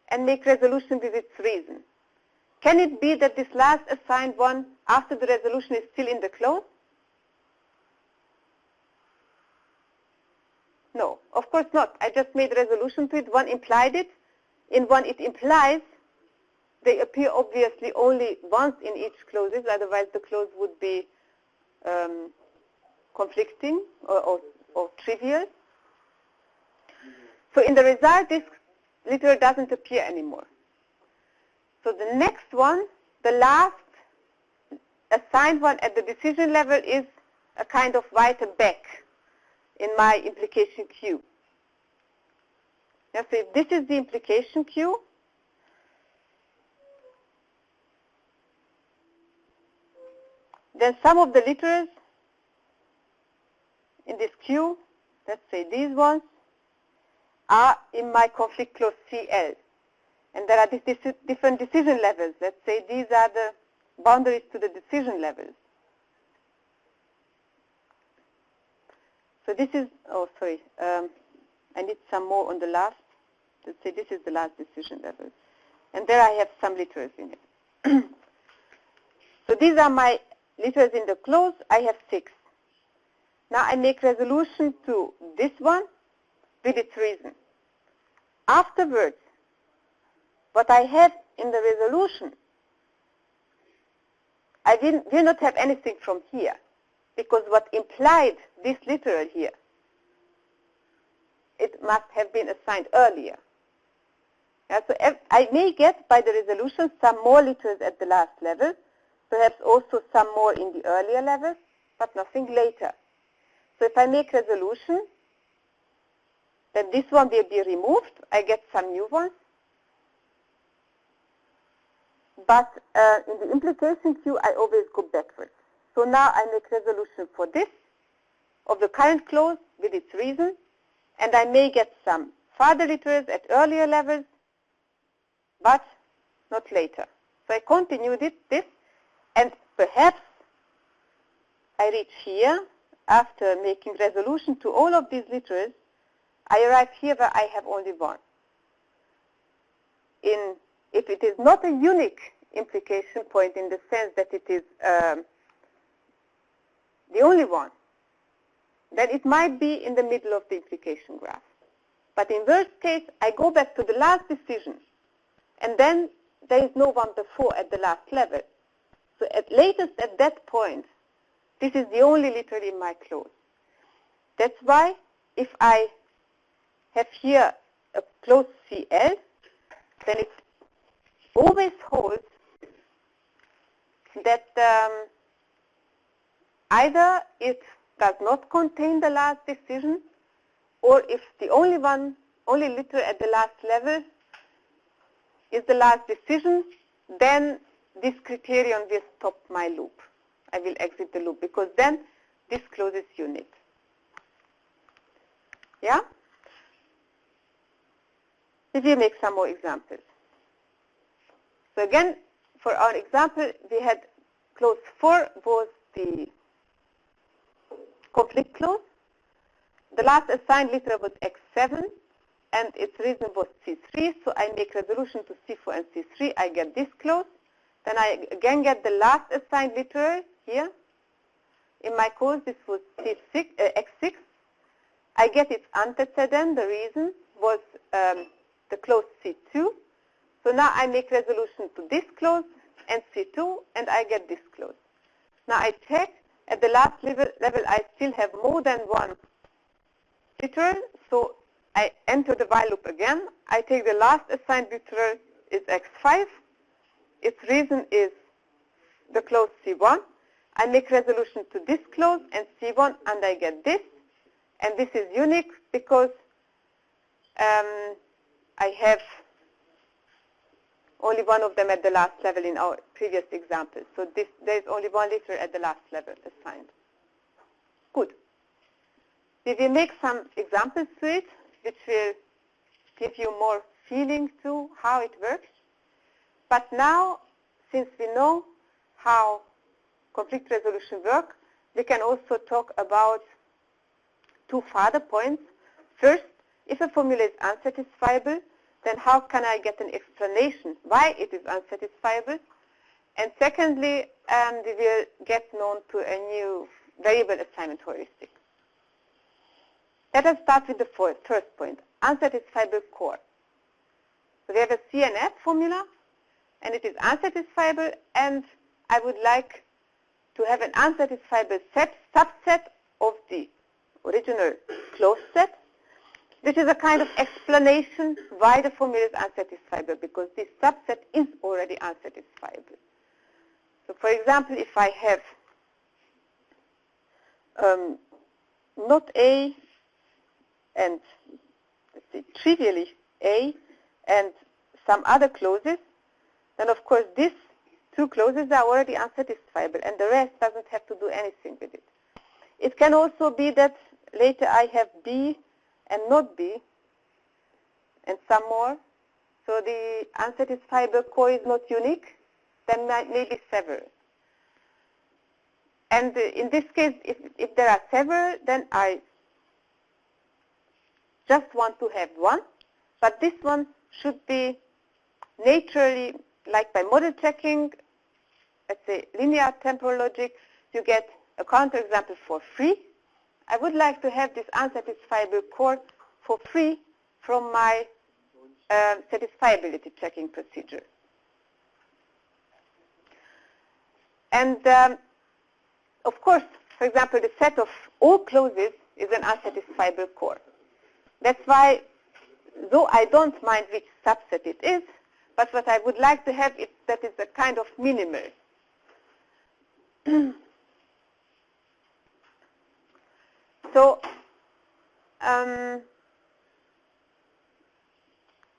Speaker 1: and make resolution with its reason. Can it be that this last assigned one after the resolution is still in the clause? No, of course not. I just made resolution to it. One implied it. In one it implies. They appear obviously only once in each clauses, otherwise the clause would be conflicting or trivial. So in the result, this letter doesn't appear anymore. So the next one, the last assigned one at the decision level, is a kind of writer back in my implication queue. Yeah, so if this is the implication queue, then some of the letters in this queue, let's say these ones, are in my conflict clause CL. And there are these different decision levels. Let's say these are the boundaries to the decision levels. So this is, oh sorry, I need some more on the last. Let's say this is the last decision level. And there I have some letters in it. So these are my letters in the clause. I have 6. Now I make resolution to this one with its reason. Afterwards, what I have in the resolution, I will not have anything from here, because what implied this literal here, it must have been assigned earlier. Yeah, so I may get by the resolution some more letters at the last level, perhaps also some more in the earlier levels, but nothing later. So if I make resolution, then this one will be removed. I get some new ones. But in the implication queue, I always go backwards. So now I make resolution for this, of the current clause with its reason, and I may get some further letters at earlier levels, but not later. So I continue this, and perhaps I reach here, after making resolution to all of these letters, I arrive here where I have only one. If it is not a unique implication point in the sense that it is the only one, then it might be in the middle of the implication graph. But in worst case, I go back to the last decision, and then there is no one before at the last level. So at latest at that point, this is the only letter in my clause. That's why if I have here a clause CL, then it always holds that either it does not contain the last decision, or if the only liter at the last level is the last decision, then this criterion will stop my loop. I will exit the loop because then this clause is unique. Yeah? We will make some more examples. So again, for our example, we had clause 4 was the conflict clause. The last assigned liter was X7, and its reason was C3, so I make resolution to C4 and C3. I get this clause. Then I again get the last assigned literal here. In my case, this was C6, X6. I get its antecedent. The reason was the clause C2. So now I make resolution to this clause and C2, and I get this clause. Now I check at the last level I still have more than one literal, so I enter the while loop again. I take the last assigned literal is X5. Its reason is the clause C1. I make resolution to this clause and C1, and I get this. And this is unique because I have only one of them at the last level in our previous example. So there is only one liter at the last level assigned. Good. We will make some examples to it, which will give you more feeling to how it works. But now, since we know how conflict resolution works, we can also talk about two further points. First, if a formula is unsatisfiable, then how can I get an explanation why it is unsatisfiable? And secondly, we will get known to a new variable assignment heuristic. Let us start with the first point, unsatisfiable core. So we have a C and F formula, and it is unsatisfiable, and I would like to have an unsatisfiable subset of the original closed set, which is a kind of explanation why the formula is unsatisfiable, because this subset is already unsatisfiable. So for example, if I have not A and let's see, trivially A and some other clauses, then of course these two clauses are already unsatisfiable, and the rest doesn't have to do anything with it. It can also be that later I have B and not B and some more. So the unsatisfiable core is not unique, then maybe several. And in this case, if there are several, then I just want to have one, but this one should be naturally, like by model checking, let's say linear temporal logic, you get a counterexample for free. I would like to have this unsatisfiable core for free from my satisfiability checking procedure. And of course, for example, the set of all clauses is an unsatisfiable core. That's why, though I don't mind which subset it is, but what I would like to have is that it's a kind of minimal. So,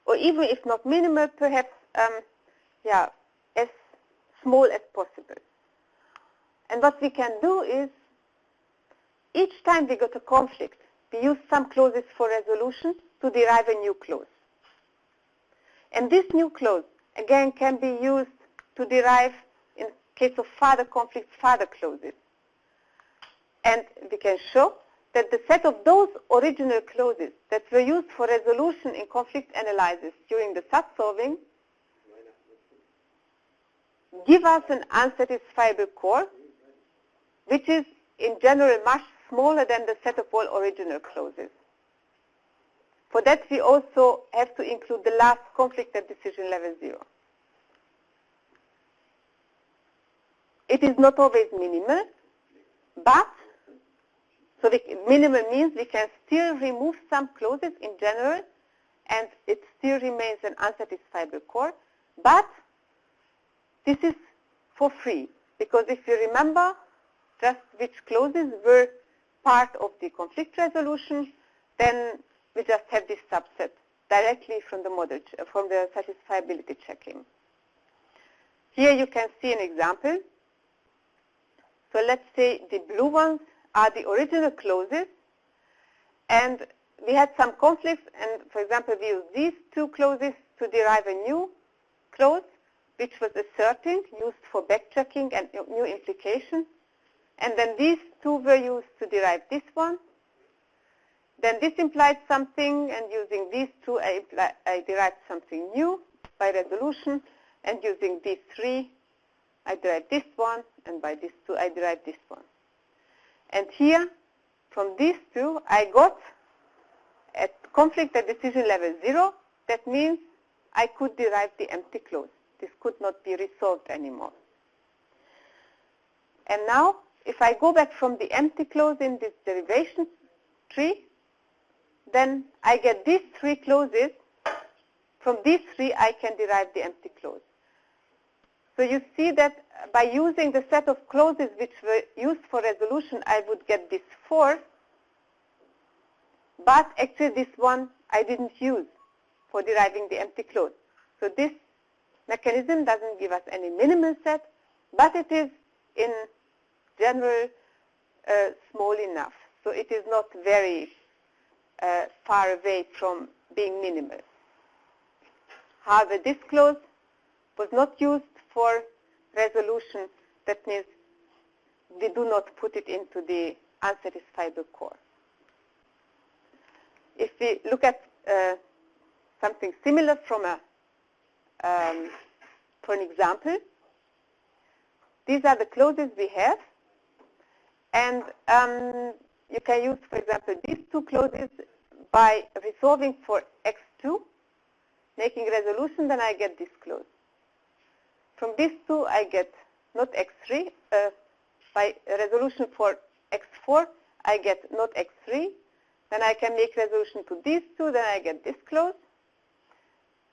Speaker 1: or even if not minimal, perhaps, yeah, as small as possible. And what we can do is, each time we got a conflict, we use some clauses for resolution to derive a new clause. And this new clause, again, can be used to derive, in case of further conflicts, further clauses. And we can show that the set of those original clauses that were used for resolution in conflict analysis during the subsolving give us an unsatisfiable core, which is in general much smaller than the set of all original clauses. For that, we also have to include the last conflict at decision level 0. It is not always minimal, but so minimal means we can still remove some clauses in general, and it still remains an unsatisfiable core. But this is for free, because if you remember just which clauses were part of the conflict resolution, then we just have this subset directly from the model, from the satisfiability checking. Here you can see an example. So let's say the blue ones are the original clauses, and we had some conflicts, and for example, we used these two clauses to derive a new clause, which was asserting, used for backtracking and new implication. And then these two were used to derive this one. Then this implied something, and using these two, I derived something new by resolution. And using these three, I derived this one, and by these two, I derived this one. And here, from these two, I got a conflict at decision level 0. That means I could derive the empty clause. This could not be resolved anymore. And now, if I go back from the empty clause in this derivation tree, then I get these three clauses. From these three, I can derive the empty clause. So you see that by using the set of clauses which were used for resolution, I would get this 4. But actually this one I didn't use for deriving the empty clause. So this mechanism doesn't give us any minimal set, but it is in general small enough. So it is not very far away from being minimal. However, this clause was not used for resolution. That means we do not put it into the unsatisfiable core. If we look at something similar from for an example, these are the clauses we have, and you can use, for example, these two clauses by resolving for x2, making resolution, then I get this clause. From these two, I get not x3. By resolution for x4, I get not x3. Then I can make resolution to these two, then I get this clause.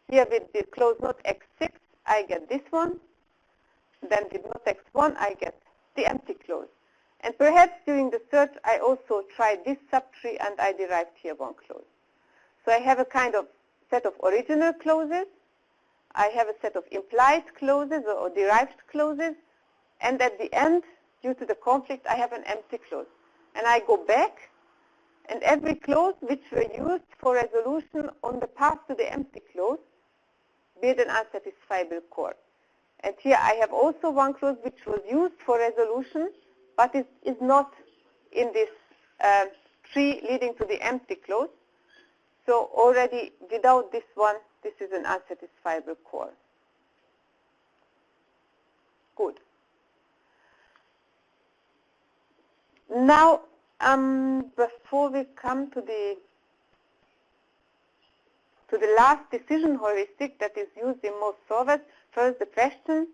Speaker 1: Here with the clause not x6, I get this one. Then with not x1, I get the empty clause. And perhaps during the search, I also tried this subtree and I derived here one clause. So I have a kind of set of original clauses. I have a set of implied clauses or derived clauses. And at the end, due to the conflict, I have an empty clause. And I go back, and every clause which were used for resolution on the path to the empty clause build an unsatisfiable core. And here I have also one clause which was used for resolution, but it is not in this tree leading to the empty clause. So already without this one, this is an unsatisfiable core. Good. Now, before we come to the last decision heuristic that is used in most solvers, first the question.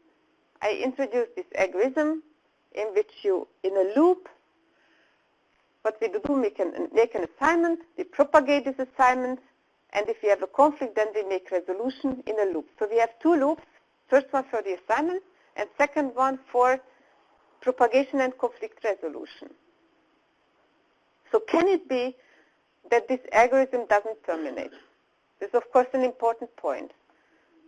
Speaker 1: I introduced this algorithm in which you, in a loop, what we do, we can make an assignment, we propagate this assignment, and if we have a conflict, then we make resolution in a loop. So we have two loops, first one for the assignment, and second one for propagation and conflict resolution. So can it be that this algorithm doesn't terminate? This is, of course, an important point.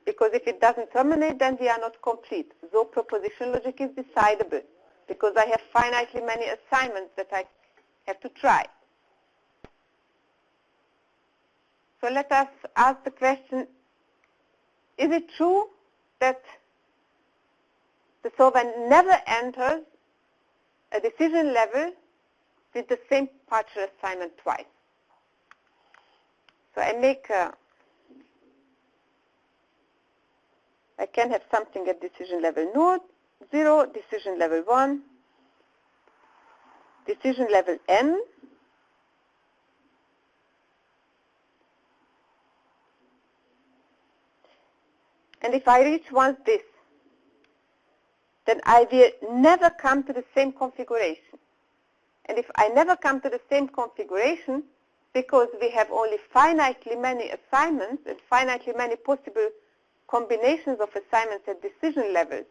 Speaker 1: Because if it doesn't terminate, then we are not complete. So proposition logic is decidable. Because I have finitely many assignments that I have to try. So let us ask the question, is it true that the solver never enters a decision level with the same partial assignment twice? So I can have something at decision level 0, decision level 1, decision level n, and if I reach once this, then I will never come to the same configuration. And if I never come to the same configuration, because we have only finitely many assignments and finitely many possible combinations of assignments at decision levels,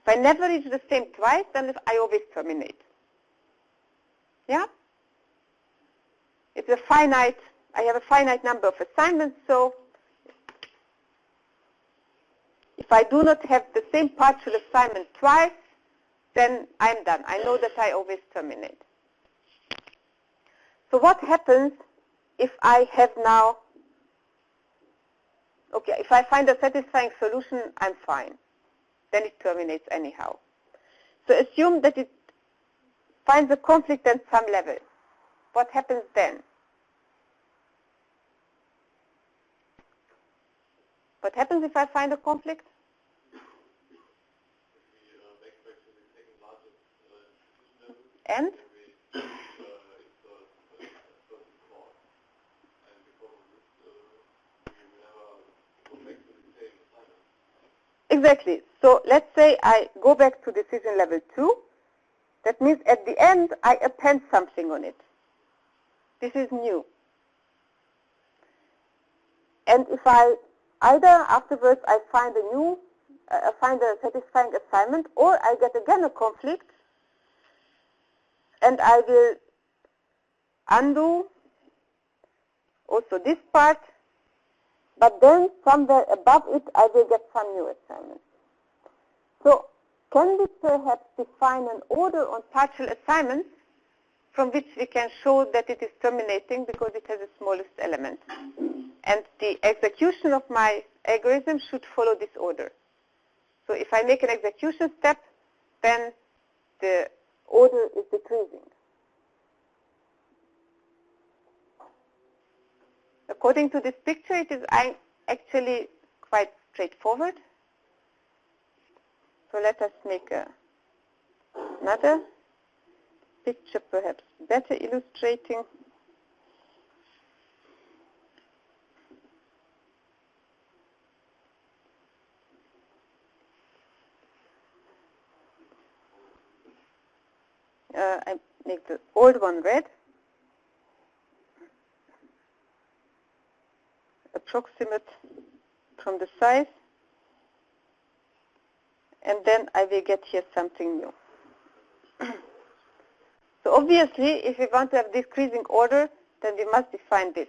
Speaker 1: if I never reach the same twice, then I always terminate. Yeah? it's a finite, I have a finite number of assignments, so if I do not have the same partial assignment twice, then I'm done. I know that I always terminate. So what happens if I have now, okay, if I find a satisfying solution, I'm fine. Then it terminates anyhow. So assume that it finds a conflict at some level. What happens then? What happens if I find a conflict? And? Exactly. So let's say I go back to decision level 2. That means at the end I append something on it. This is new. And if I either afterwards I find a satisfying assignment, or I get again a conflict, and I will undo also this part, but then somewhere above it I will get some new assignment. So can we perhaps define an order on partial assignments from which we can show that it is terminating because it has the smallest element? And the execution of my algorithm should follow this order. So if I make an execution step, then the order is decreasing. According to this picture, it is actually quite straightforward. So let us make another picture, perhaps better illustrating. I make the old one red, approximate from the size, and then I will get here something new. So obviously, if we want to have decreasing order, then we must define this.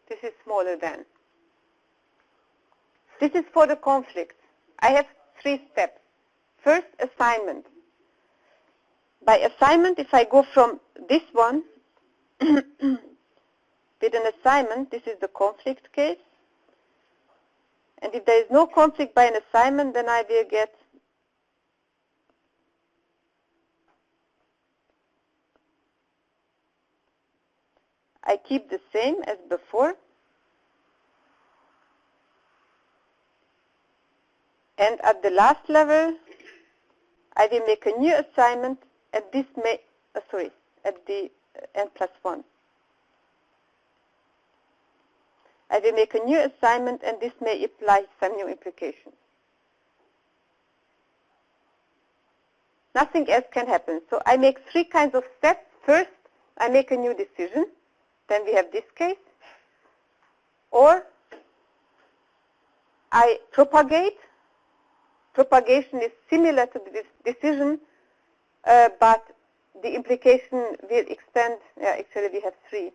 Speaker 1: This is smaller than. This is for the conflict. I have 3 steps. First, assignment. By assignment, if I go from this one with an assignment, this is the conflict case. And if there is no conflict by an assignment, then I will get I keep the same as before. And at the last level, I will make a new assignment at this at the n plus 1. I will make a new assignment, and this may imply some new implications. Nothing else can happen. So I make 3 kinds of steps. First, I make a new decision. Then we have this case. Or I propagate. Propagation is similar to this decision, but the implication will extend. Yeah, actually we have 3.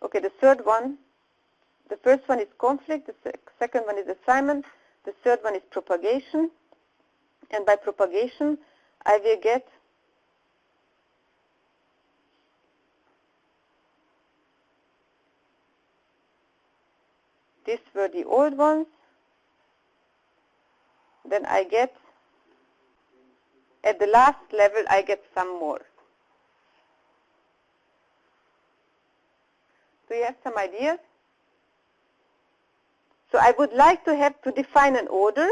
Speaker 1: Okay, the third one. The first one is conflict. The second one is assignment. The third one is propagation. And by propagation, I will get these were the old ones. Then I get, at the last level, I get some more. Do you have some ideas? So I would like to have to define an order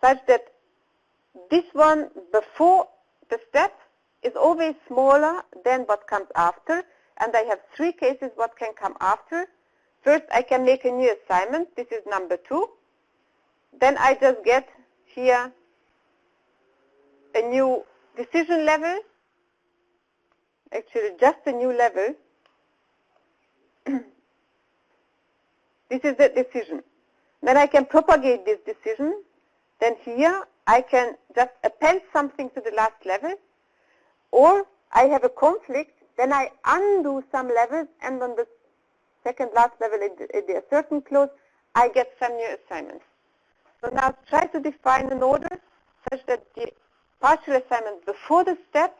Speaker 1: such that this one before the step is always smaller than what comes after, and I have 3 cases what can come after. First, I can make a new assignment. This is number 2. Then I just get here a new decision level, actually just a new level. This is the decision. Then I can propagate this decision. Then here I can just append something to the last level. Or I have a conflict Then I undo some levels, and on the second last level in the assertion clause, I get some new assignments. So now try to define an order such that the partial assignment before the step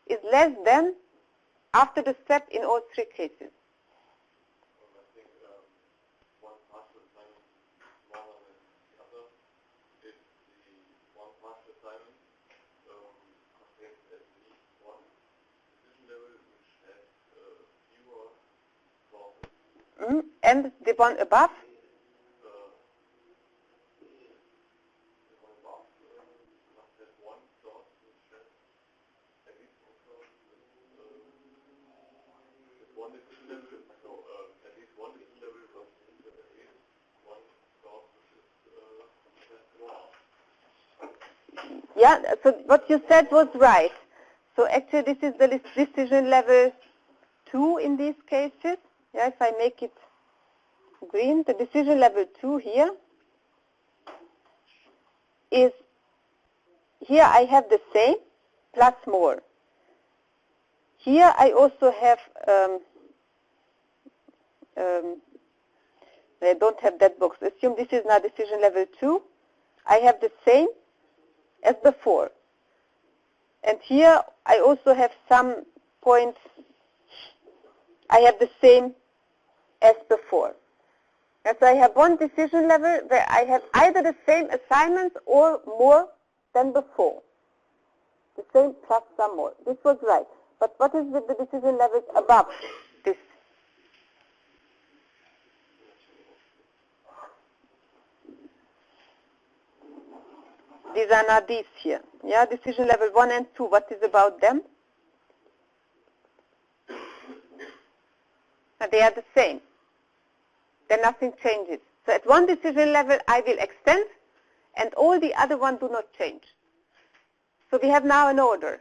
Speaker 1: is less than after the step in all three cases.
Speaker 2: I think one partial assignment is smaller than the other. If the one partial assignment contains at least one decision level which has fewer clauses.
Speaker 1: And the one above?
Speaker 2: One decision level, so at least one decision level, but at least one clause which is less.
Speaker 1: Yeah, so what you said was right. So actually this is the decision level 2 in these cases. Yeah, if I make it green, the decision level 2 here is, here I have the same plus more. Here I also have, I don't have that box. Assume this is now decision level 2. I have the same as before. And here I also have some points, I have the same as before. And so I have one decision level where I have either the same assignments or more than before. The same plus some more. This was right. But what is with the decision levels above this? These are not these here. Yeah, decision level 1 and 2. What is about them? They are the same. Then nothing changes. So at one decision level I will extend and all the other ones do not change. So we have now an order.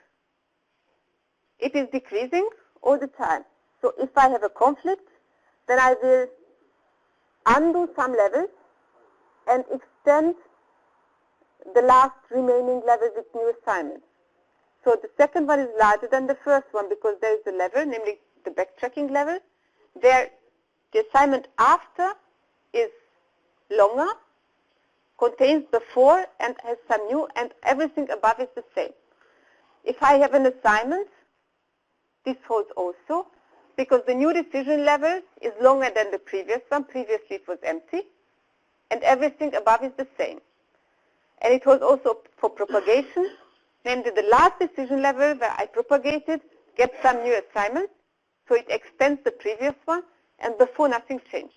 Speaker 1: It is decreasing all the time. So if I have a conflict, then I will undo some levels and extend the last remaining level with new assignments. So the second one is larger than the first one because there is a level, namely the backtracking level, where the assignment after is longer, contains before and has some new, and everything above is the same. If I have an assignment, this holds also, because the new decision level is longer than the previous one. Previously it was empty, and everything above is the same. And it holds also for propagation, namely the last decision level where I propagated gets some new assignments, so it extends the previous one, and before nothing changed.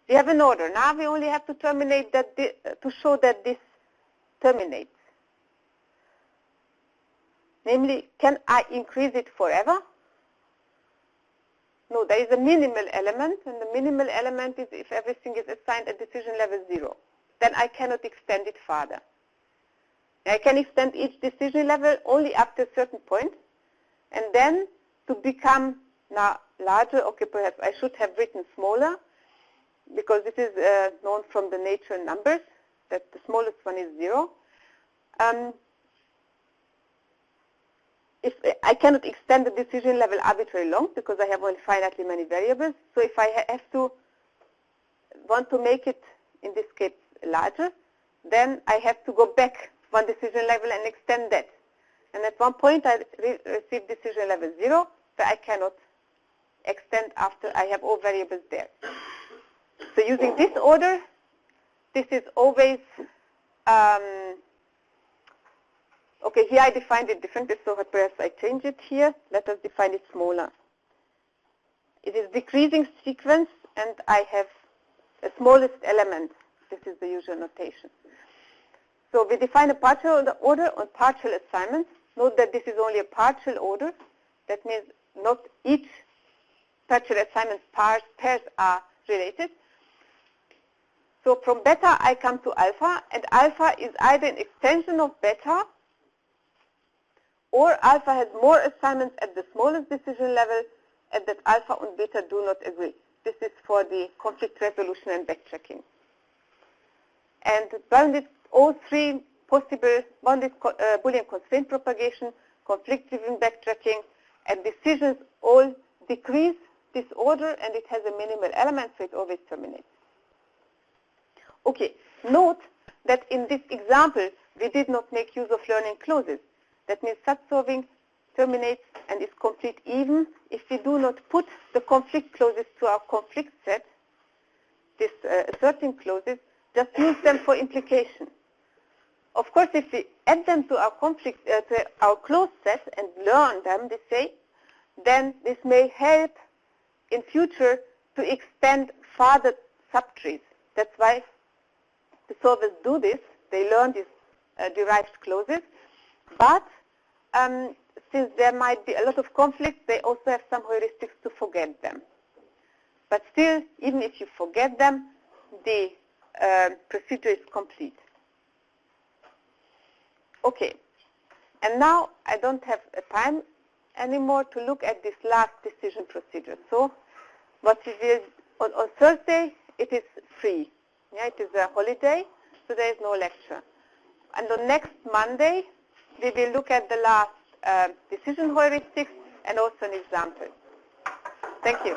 Speaker 1: We have an order. Now we only have to terminate that, to show that this terminates. Namely, can I increase it forever? No, there is a minimal element, and the minimal element is if everything is assigned at decision level 0. Then I cannot extend it further. I can extend each decision level only up to a certain point, and then to become now larger, okay, perhaps I should have written smaller, because this is known from the natural numbers, that the smallest one is 0. If I cannot extend the decision level arbitrarily long, because I have only finitely many variables, so if I have to want to make it, in this case, larger, then I have to go back one decision level and extend that. And at one point I receive decision level 0, but I cannot extend after I have all variables there. So using this order, this is always, okay, here I defined it differently, so perhaps I change it here. Let us define it smaller. It is decreasing sequence, and I have a smallest element. This is the usual notation. So we define a partial order on partial assignments. Note that this is only a partial order. That means not each partial assignment pairs are related. So from beta I come to alpha, and alpha is either an extension of beta, or alpha has more assignments at the smallest decision level, and that alpha and beta do not agree. This is for the conflict resolution and backtracking. And bounded all three possible bounded Boolean constraint propagation, conflict-driven backtracking, And decisions all decrease this order, and it has a minimal element, so it always terminates. Okay, note that in this example, we did not make use of learning clauses. That means such solving terminates and is complete even if we do not put the conflict clauses to our conflict set, these asserting clauses, just use them for implication. Of course, if we add them to our conflict, to our clause set and learn them, they say, then this may help in future to extend further subtrees. That's why the solvers do this. They learn these derived clauses. But since there might be a lot of conflict, they also have some heuristics to forget them. But still, even if you forget them, the procedure is complete. Okay, and now I don't have time anymore to look at this last decision procedure. So what we will, on Thursday, it is free. Yeah, it is a holiday, so there is no lecture. And on next Monday, we will look at the last decision heuristics and also an example. Thank you.